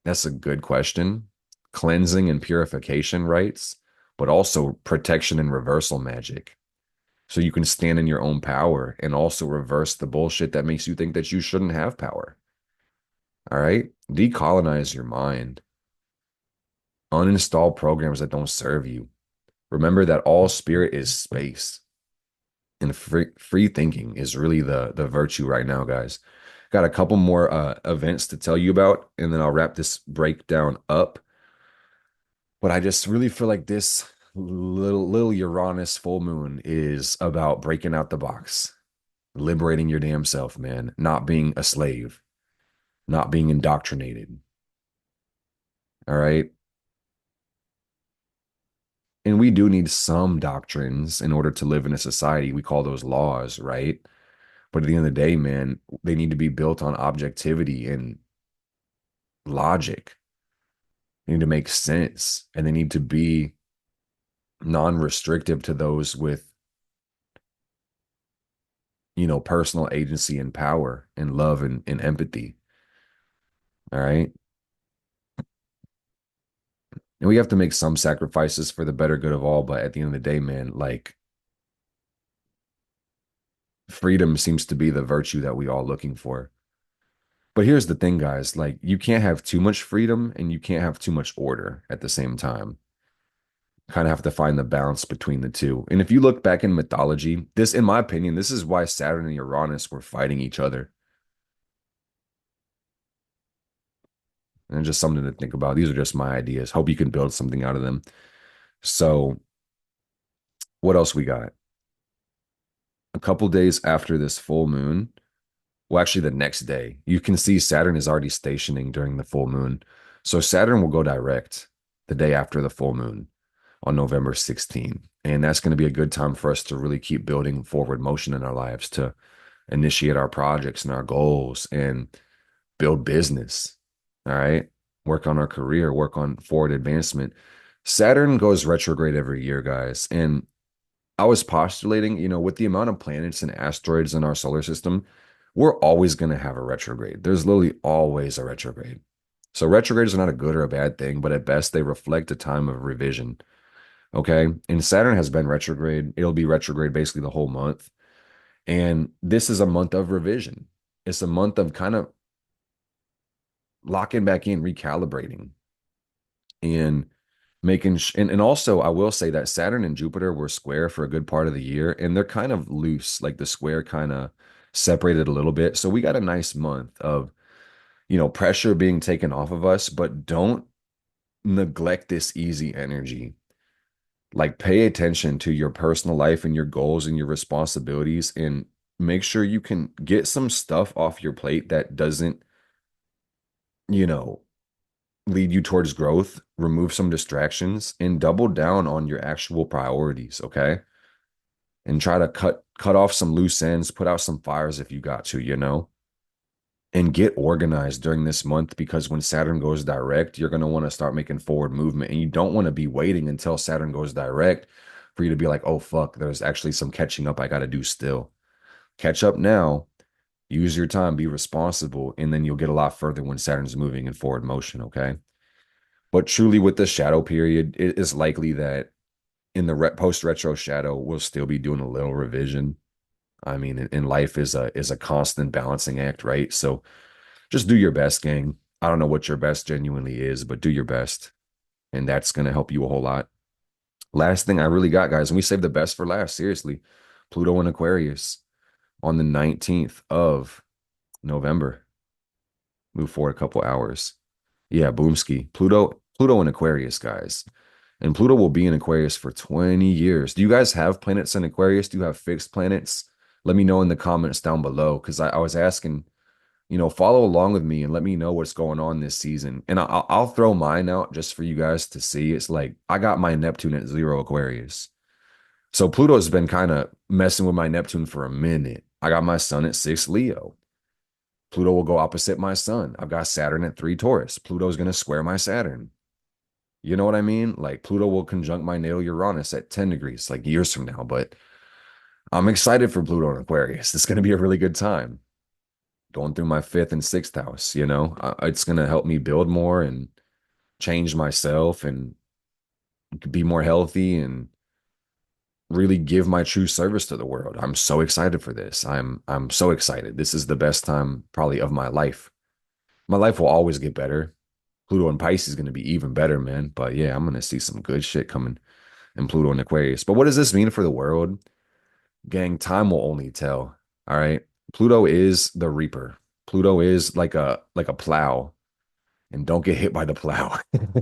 that's a good question. Cleansing and purification rites, but also protection and reversal magic. So you can stand in your own power and also reverse the bullshit that makes you think that you shouldn't have power. All right? Decolonize your mind. Uninstall programs that don't serve you. Remember that all spirit is space. And free thinking is really the virtue right now, guys. Got a couple more events to tell you about, and then I'll wrap this breakdown up. But I just really feel like this little Uranus full moon is about breaking out the box, liberating your damn self, man, not being a slave, not being indoctrinated. All right. And we do need some doctrines in order to live in a society. We call those laws, right? But at the end of the day, man, they need to be built on objectivity and logic. They need to make sense, and they need to be non-restrictive to those with, personal agency and power and love and empathy. All right. And we have to make some sacrifices for the better good of all. But at the end of the day, man, like freedom seems to be the virtue that we all looking for. But here's the thing, guys, like you can't have too much freedom and you can't have too much order at the same time. Kind of have to find the balance between the two. And if you look back in mythology, this, in my opinion, this is why Saturn and Uranus were fighting each other. And just something to think about. These are just my ideas. Hope you can build something out of them. So, what else we got? A couple days after this full moon, well, actually, the next day, you can see Saturn is already stationing during the full moon. So, Saturn will go direct the day after the full moon on November 16th. And that's going to be a good time for us to really keep building forward motion in our lives, to initiate our projects and our goals and build business. All right. Work on our career, work on forward advancement. Saturn goes retrograde every year, guys. And I was postulating, with the amount of planets and asteroids in our solar system, we're always going to have a retrograde. There's literally always a retrograde. So retrogrades are not a good or a bad thing, but at best they reflect a time of revision. Okay. And Saturn has been retrograde. It'll be retrograde basically the whole month. And this is a month of revision. It's a month of kind of locking back in, recalibrating, and and also I will say that Saturn and Jupiter were square for a good part of the year, and they're kind of loose, like the square kind of separated a little bit. So we got a nice month of, pressure being taken off of us, but don't neglect this easy energy. Like pay attention to your personal life and your goals and your responsibilities, and make sure you can get some stuff off your plate that doesn't, you know, lead you towards growth, remove some distractions, and double down on your actual priorities, okay? And try to cut off some loose ends, put out some fires if you got to, and get organized during this month, because when Saturn goes direct, you're going to want to start making forward movement, and you don't want to be waiting until Saturn goes direct for you to be like, "Oh fuck, there's actually some catching up I got to do still." Catch up now, use your time, be responsible, and then you'll get a lot further when Saturn's moving in forward motion, okay? But truly, with the shadow period, it is likely that in the post retro shadow, we'll still be doing a little revision. I mean, and life is a constant balancing act, right? So just do your best, gang. I don't know what your best genuinely is, but do your best, and that's gonna help you a whole lot. Last thing I really got, guys, and we saved the best for last. Seriously, Pluto and Aquarius on the 19th of November. Move forward a couple hours. Yeah, boomski. Pluto and Aquarius, guys. And Pluto will be in Aquarius for 20 years. Do you guys have planets in Aquarius? Do you have fixed planets? Let me know in the comments down below, because I was asking, follow along with me and let me know what's going on this season. And I'll throw mine out just for you guys to see. It's like I got my Neptune at 0 Aquarius. So Pluto's been kind of messing with my Neptune for a minute. I got my sun at 6 Leo. Pluto will go opposite my sun. I've got Saturn at 3 Taurus. Pluto's going to square my Saturn. You know what I mean? Like Pluto will conjunct my natal Uranus at 10 degrees, like years from now. But I'm excited for Pluto and Aquarius. It's going to be a really good time going through my fifth and sixth house. It's going to help me build more and change myself and be more healthy and really give my true service to the world. I'm so excited for this. I'm so excited. This is the best time probably of my life. My life will always get better. Pluto and Pisces is going to be even better, man. But yeah, I'm going to see some good shit coming in Pluto and Aquarius. But what does this mean for the world? Gang, time will only tell. All right. Pluto is the reaper. Pluto is like a plow. And don't get hit by the plow.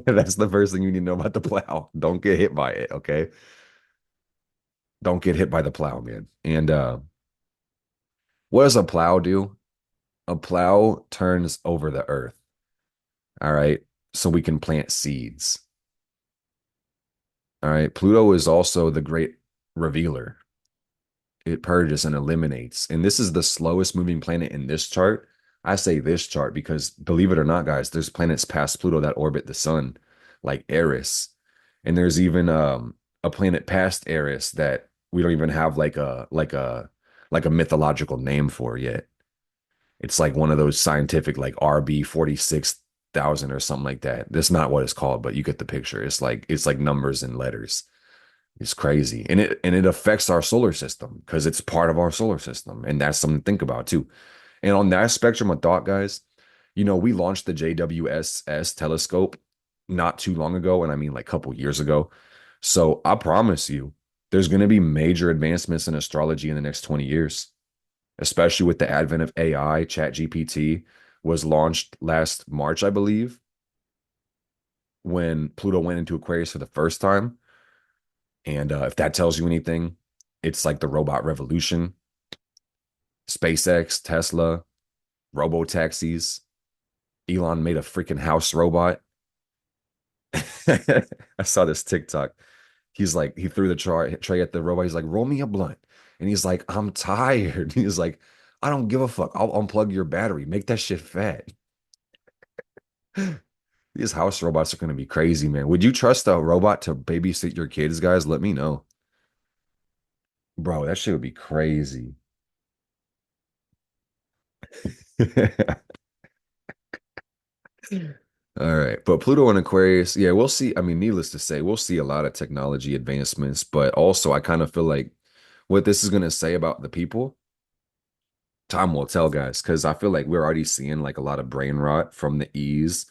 That's the first thing you need to know about the plow. Don't get hit by it, okay? Don't get hit by the plow, man. And what does a plow do? A plow turns over the earth, all right? So we can plant seeds. All right. Pluto is also the great revealer. It purges and eliminates. And this is the slowest moving planet in this chart. I say this chart because believe it or not, guys, there's planets past Pluto that orbit the sun, like Eris. And there's even a planet past Eris that we don't even have like a mythological name for yet. It's like one of those scientific like RB 46,000 or something like that. That's not what it's called, but you get the picture. It's like numbers and letters. It's crazy. And it affects our solar system because it's part of our solar system. And that's something to think about too. And on that spectrum of thought, guys, we launched the JWSS telescope not too long ago, and I mean like a couple years ago. So I promise you, there's going to be major advancements in astrology in the next 20 years, especially with the advent of AI. ChatGPT was launched last March, I believe, when Pluto went into Aquarius for the first time. And if that tells you anything, it's like the robot revolution, SpaceX, Tesla, robo taxis. Elon made a freaking house robot. I saw this TikTok. He's like, he threw the tray at the robot. He's like, roll me a blunt. And he's like, I'm tired. He's like, I don't give a fuck. I'll unplug your battery. Make that shit fat. These house robots are going to be crazy, man. Would you trust a robot to babysit your kids, guys? Let me know. Bro, that shit would be crazy. All right. But Pluto and Aquarius, yeah, we'll see. I mean, needless to say, we'll see a lot of technology advancements, but also I kind of feel like what this is going to say about the people, time will tell, guys, because I feel like we're already seeing like a lot of brain rot from the ease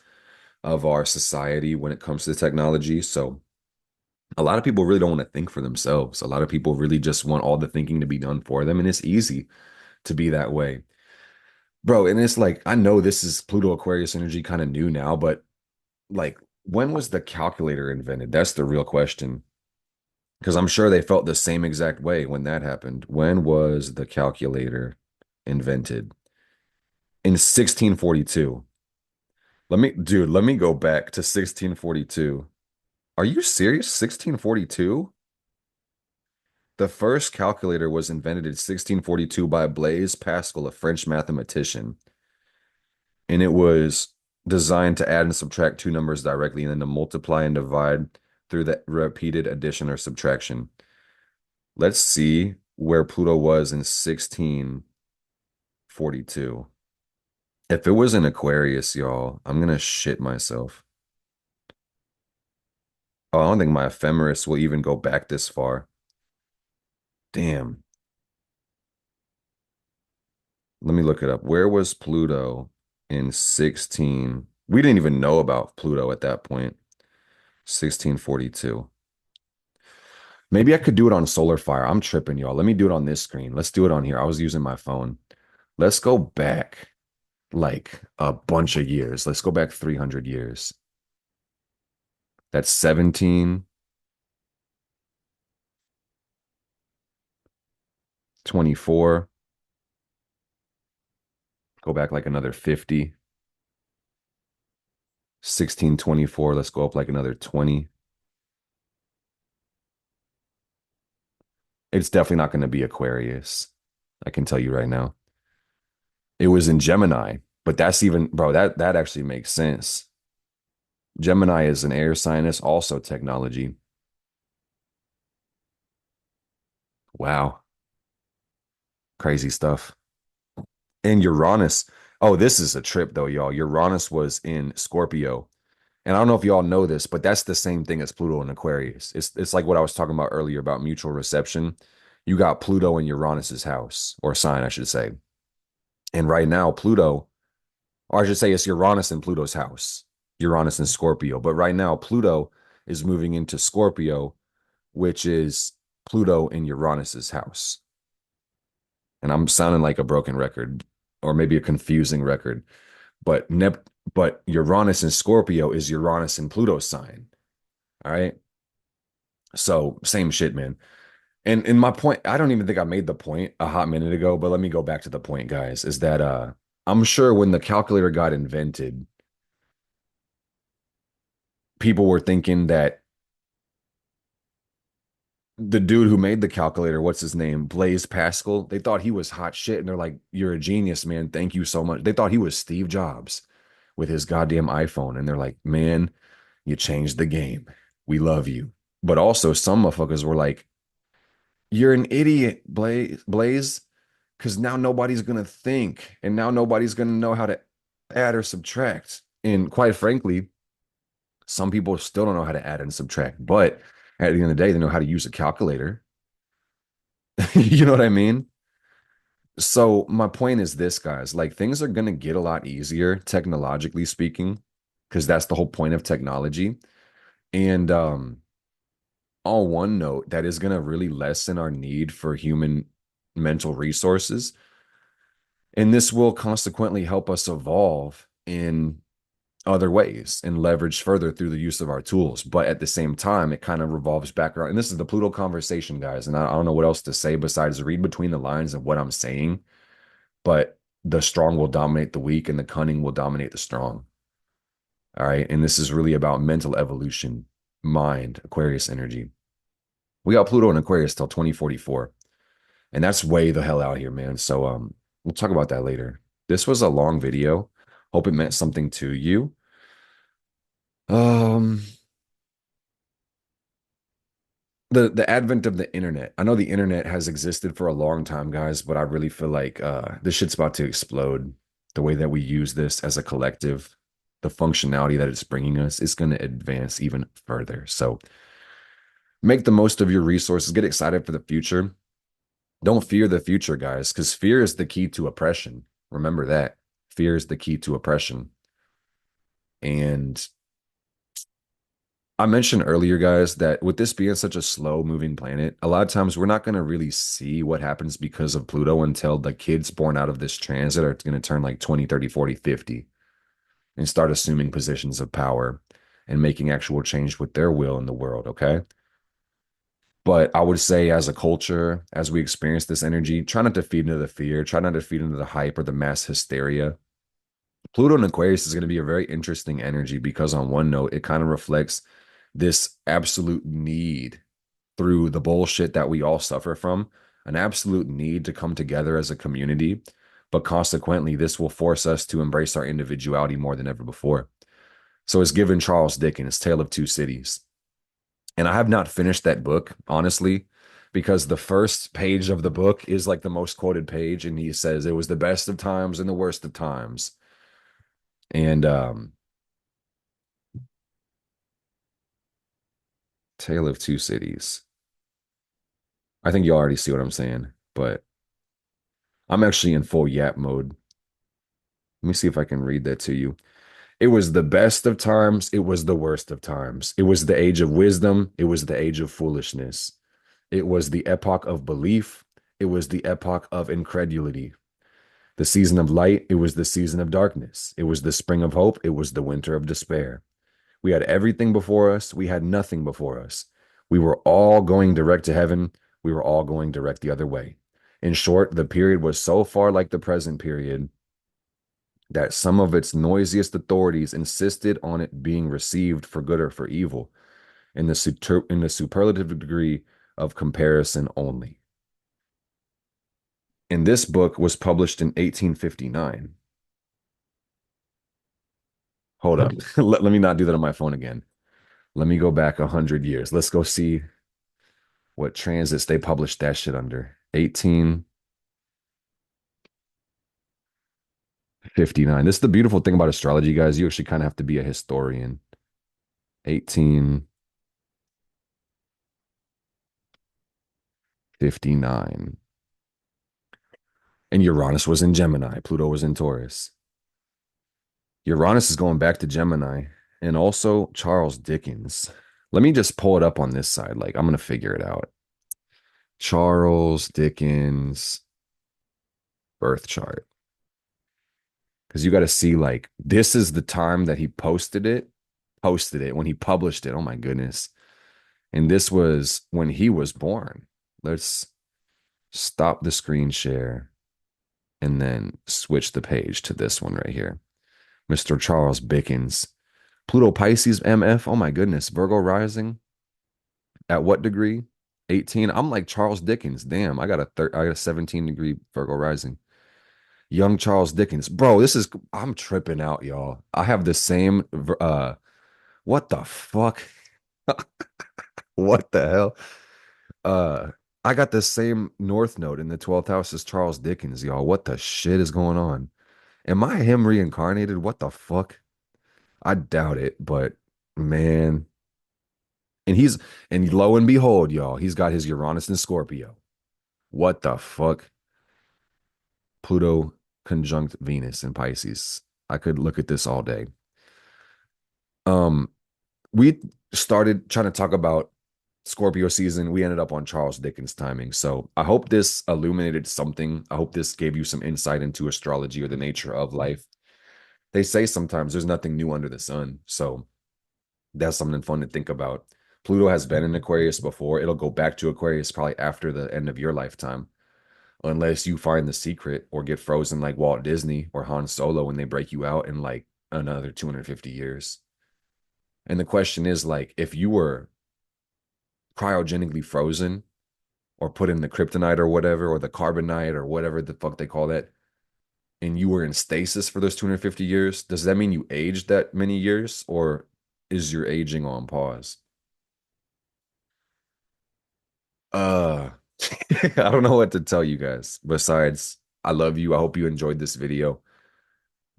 of our society when it comes to technology. So a lot of people really don't want to think for themselves. A lot of people really just want all the thinking to be done for them, and it's easy to be that way. Bro, and it's like I know this is Pluto Aquarius energy kind of new now, but like when was the calculator invented? That's the real question. Because I'm sure they felt the same exact way when that happened. When was the calculator invented? In 1642. Let me go back to 1642. Are you serious? 1642? The first calculator was invented in 1642 by Blaise Pascal, a French mathematician, and it was designed to add and subtract two numbers directly and then to multiply and divide through the repeated addition or subtraction. Let's see where Pluto was in 1642. If it was in Aquarius, y'all, I'm gonna shit myself. Oh, I don't think my ephemeris will even go back this far. Damn. Let me look it up. Where was Pluto in 16? We didn't even know about Pluto at that point. 1642. Maybe I could do it on Solar Fire. I'm tripping, y'all. Let me do it on this screen. Let's do it on here. I was using my phone. Let's go back like a bunch of years. Let's go back 300 years. That's 17, 24. Go back like another 50. 1624. Let's go up like another 20. It's definitely not going to be Aquarius. I can tell you right now. It was in Gemini, but that's even, bro, that actually makes sense. Gemini is an air sign. It's also technology. Wow, crazy stuff. And Uranus. Oh, this is a trip though, y'all. Uranus was in Scorpio. And I don't know if y'all know this, but that's the same thing as Pluto and Aquarius. It's like what I was talking about earlier about mutual reception. You got Pluto in Uranus's house, or sign, I should say. And right now, Pluto, or I should say it's Uranus in Pluto's house, Uranus in Scorpio. But right now, Pluto is moving into Scorpio, which is Pluto in Uranus's house. And I'm sounding like a broken record, or maybe a confusing record. But but Uranus in Scorpio is Uranus in Pluto's sign. All right. So same shit, man. And my point, I don't even think I made the point a hot minute ago, but let me go back to the point, guys, is that I'm sure when the calculator got invented, people were thinking that the dude who made the calculator, what's his name? Blaise Pascal, they thought he was hot shit. And they're like, you're a genius, man. Thank you so much. They thought he was Steve Jobs with his goddamn iPhone. And they're like, man, you changed the game. We love you. But also, some motherfuckers were like, you're an idiot, Blaze, because now nobody's gonna think, and now nobody's gonna know how to add or subtract. And quite frankly, some people still don't know how to add and subtract, but at the end of the day, they know how to use a calculator. You know what I mean? So my point is this, guys, like things are gonna get a lot easier, technologically speaking, because that's the whole point of technology. And on one note, that is gonna really lessen our need for human mental resources. And this will consequently help us evolve in other ways and leverage further through the use of our tools. But at the same time, it kind of revolves back around. And this is the Pluto conversation, guys. And I don't know what else to say besides read between the lines of what I'm saying. But the strong will dominate the weak and the cunning will dominate the strong. All right. And this is really about mental evolution, mind, Aquarius energy. We got Pluto in Aquarius till 2044. And that's way the hell out here, man. So we'll talk about that later. This was a long video. Hope it meant something to you. Um the advent of the internet. I know the internet has existed for a long time, guys, but I really feel like this shit's about to explode. The way that we use this as a collective, the functionality that it's bringing us is going to advance even further. So make the most of your resources, get excited for the future. Don't fear the future, guys, because fear is the key to oppression. Remember that. Fear is the key to oppression. And I mentioned earlier, guys, that with this being such a slow moving planet, a lot of times we're not going to really see what happens because of Pluto until the kids born out of this transit are going to turn like 20, 30, 40, 50 and start assuming positions of power and making actual change with their will in the world. Okay. But I would say, as a culture, as we experience this energy, try not to feed into the fear, try not to feed into the hype or the mass hysteria. Pluto and Aquarius is going to be a very interesting energy because, on one note, it kind of reflects this absolute need through the bullshit that we all suffer from, an absolute need to come together as a community. But consequently, this will force us to embrace our individuality more than ever before. So it's given Charles Dickens' Tale of Two Cities. And I have not finished that book, honestly, because the first page of the book is like the most quoted page. And he says it was the best of times and the worst of times. And Tale of Two Cities. I think you already see what I'm saying, but I'm actually in full yap mode. Let me see if I can read that to you. It was the best of times. It was the worst of times. It was the age of wisdom. It was the age of foolishness. It was the epoch of belief. It was the epoch of incredulity. The season of light. It was the season of darkness. It was the spring of hope. It was the winter of despair. We had everything before us. We had nothing before us. We were all going direct to heaven. We were all going direct the other way. In short, the period was so far like the present period that some of its noisiest authorities insisted on it being received for good or for evil in the superlative degree of comparison only. And this book was published in 1859. Hold up. Let me not do that on my phone again. Let me go back 100 years. Let's go see what transits they published that shit under. 1859. This is the beautiful thing about astrology, guys. You actually kind of have to be a historian. 1859. And Uranus was in Gemini. Pluto was in Taurus. Uranus is going back to Gemini. And also Charles Dickens. Let me just pull it up on this side. Like, I'm going to figure it out. Charles Dickens birth chart. Because you got to see, like, this is the time that he posted it when he published it. Oh my goodness. And this was when he was born. Let's stop the screen share and then switch the page to this one right here. Mr. Charles Dickens. Pluto Pisces MF. Oh my goodness. Virgo rising. At what degree? 18. I'm like Charles Dickens. Damn, I got a 17-degree Virgo rising. Young Charles Dickens. Bro, I'm tripping out, y'all. I have the same what the fuck? What the hell? Uh I got the same North Node in the 12th house as Charles Dickens, y'all. What the shit is going on? Am I him reincarnated? What the fuck? I doubt it, but man. And and lo and behold, y'all, he's got his Uranus in Scorpio. What the fuck? Pluto conjunct Venus in Pisces. I could look at this all day. Um, we started trying to talk about Scorpio season. We ended up on Charles Dickens timing. So I hope this illuminated something. I hope this gave you some insight into astrology or the nature of life. They say sometimes there's nothing new under the sun. So that's something fun to think about. Pluto has been in Aquarius before. It'll go back to Aquarius probably after the end of your lifetime, unless you find the secret or get frozen like Walt Disney or Han Solo when they break you out in like another 250 years. And the question is, like, if you were cryogenically frozen or put in the kryptonite or whatever, or the carbonite or whatever the fuck they call that, and you were in stasis for those 250 years, does that mean you aged that many years, or is your aging on pause? Uh, I don't know what to tell you guys. Besides, I love you. I hope you enjoyed this video.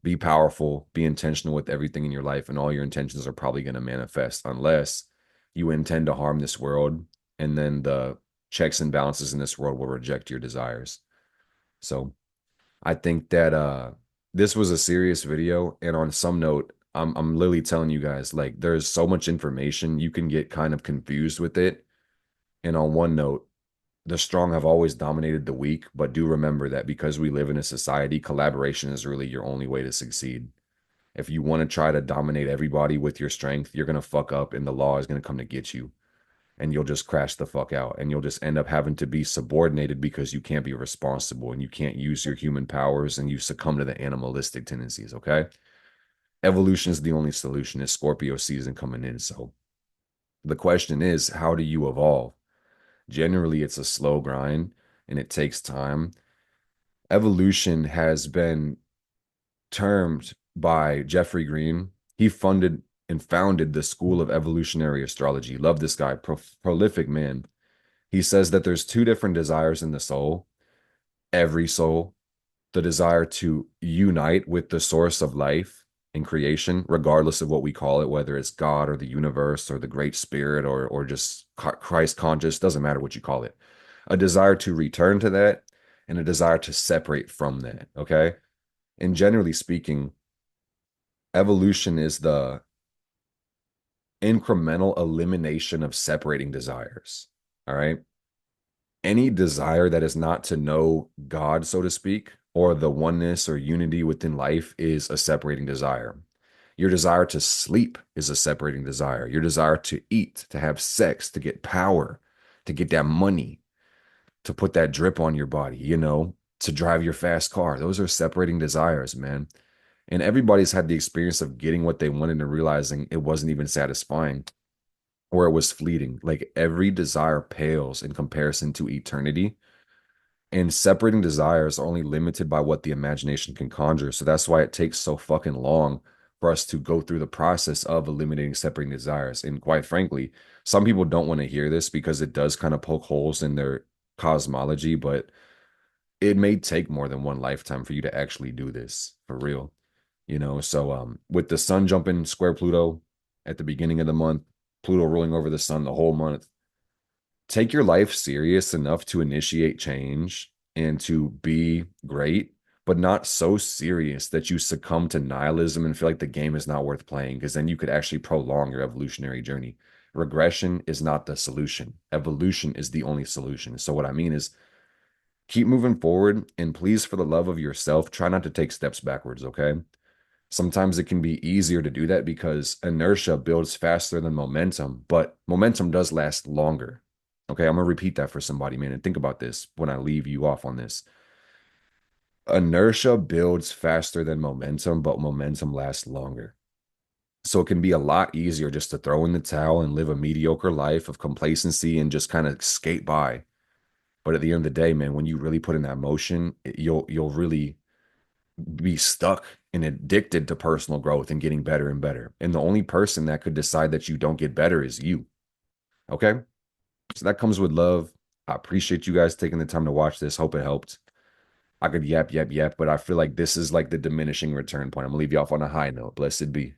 Be powerful, be intentional with everything in your life, and all your intentions are probably going to manifest unless you intend to harm this world, and then the checks and balances in this world will reject your desires. So I think that this was a serious video, and on some note, I'm literally telling you guys, like, there's so much information you can get kind of confused with it. And on one note, the strong have always dominated the weak, but do remember that because we live in a society, collaboration is really your only way to succeed. If you want to try to dominate everybody with your strength, you're going to fuck up and the law is going to come to get you, and you'll just crash the fuck out, and you'll just end up having to be subordinated because you can't be responsible and you can't use your human powers, and you succumb to the animalistic tendencies. Okay. Evolution is the only solution. It's Scorpio season coming in. So the question is, how do you evolve? Generally, it's a slow grind and it takes time. Evolution has been termed by Jeffrey Green. He funded and founded the School of Evolutionary Astrology. Love this guy, prolific man. He says that there's two different desires in the soul, every soul, the desire to unite with the source of life and creation, regardless of what we call it, whether it's God or the universe or the great spirit or just Christ conscious, doesn't matter what you call it. A desire to return to that and a desire to separate from that. Okay. And generally speaking, evolution is the incremental elimination of separating desires. All right. Any desire that is not to know God, so to speak, or the oneness or unity within life is a separating desire. Your desire to sleep is a separating desire. Your desire to eat, to have sex, to get power, to get that money, to put that drip on your body, to drive your fast car. Those are separating desires, man. And everybody's had the experience of getting what they wanted and realizing it wasn't even satisfying, or it was fleeting. Like, every desire pales in comparison to eternity. And separating desires are only limited by what the imagination can conjure. So that's why it takes so fucking long for us to go through the process of eliminating separating desires. And quite frankly, some people don't want to hear this because it does kind of poke holes in their cosmology, but it may take more than one lifetime for you to actually do this for real. So with the sun jumping square Pluto at the beginning of the month, Pluto ruling over the sun the whole month, take your life serious enough to initiate change and to be great, but not so serious that you succumb to nihilism and feel like the game is not worth playing, because then you could actually prolong your evolutionary journey. Regression is not the solution. Evolution is the only solution. So what I mean is keep moving forward, and please, for the love of yourself, try not to take steps backwards, okay? Sometimes it can be easier to do that because inertia builds faster than momentum, but momentum does last longer. Okay, I'm gonna repeat that for somebody, man, and think about this when I leave you off on this. Inertia builds faster than momentum, but momentum lasts longer. So it can be a lot easier just to throw in the towel and live a mediocre life of complacency and just kind of skate by. But at the end of the day, man, when you really put in that motion, you'll really be stuck and addicted to personal growth and getting better and better. And the only person that could decide that you don't get better is you. Okay? So that comes with love. I appreciate you guys taking the time to watch this. Hope it helped. I could yap, but I feel like this is like the diminishing return point. I'm gonna leave you off on a high note. Blessed be.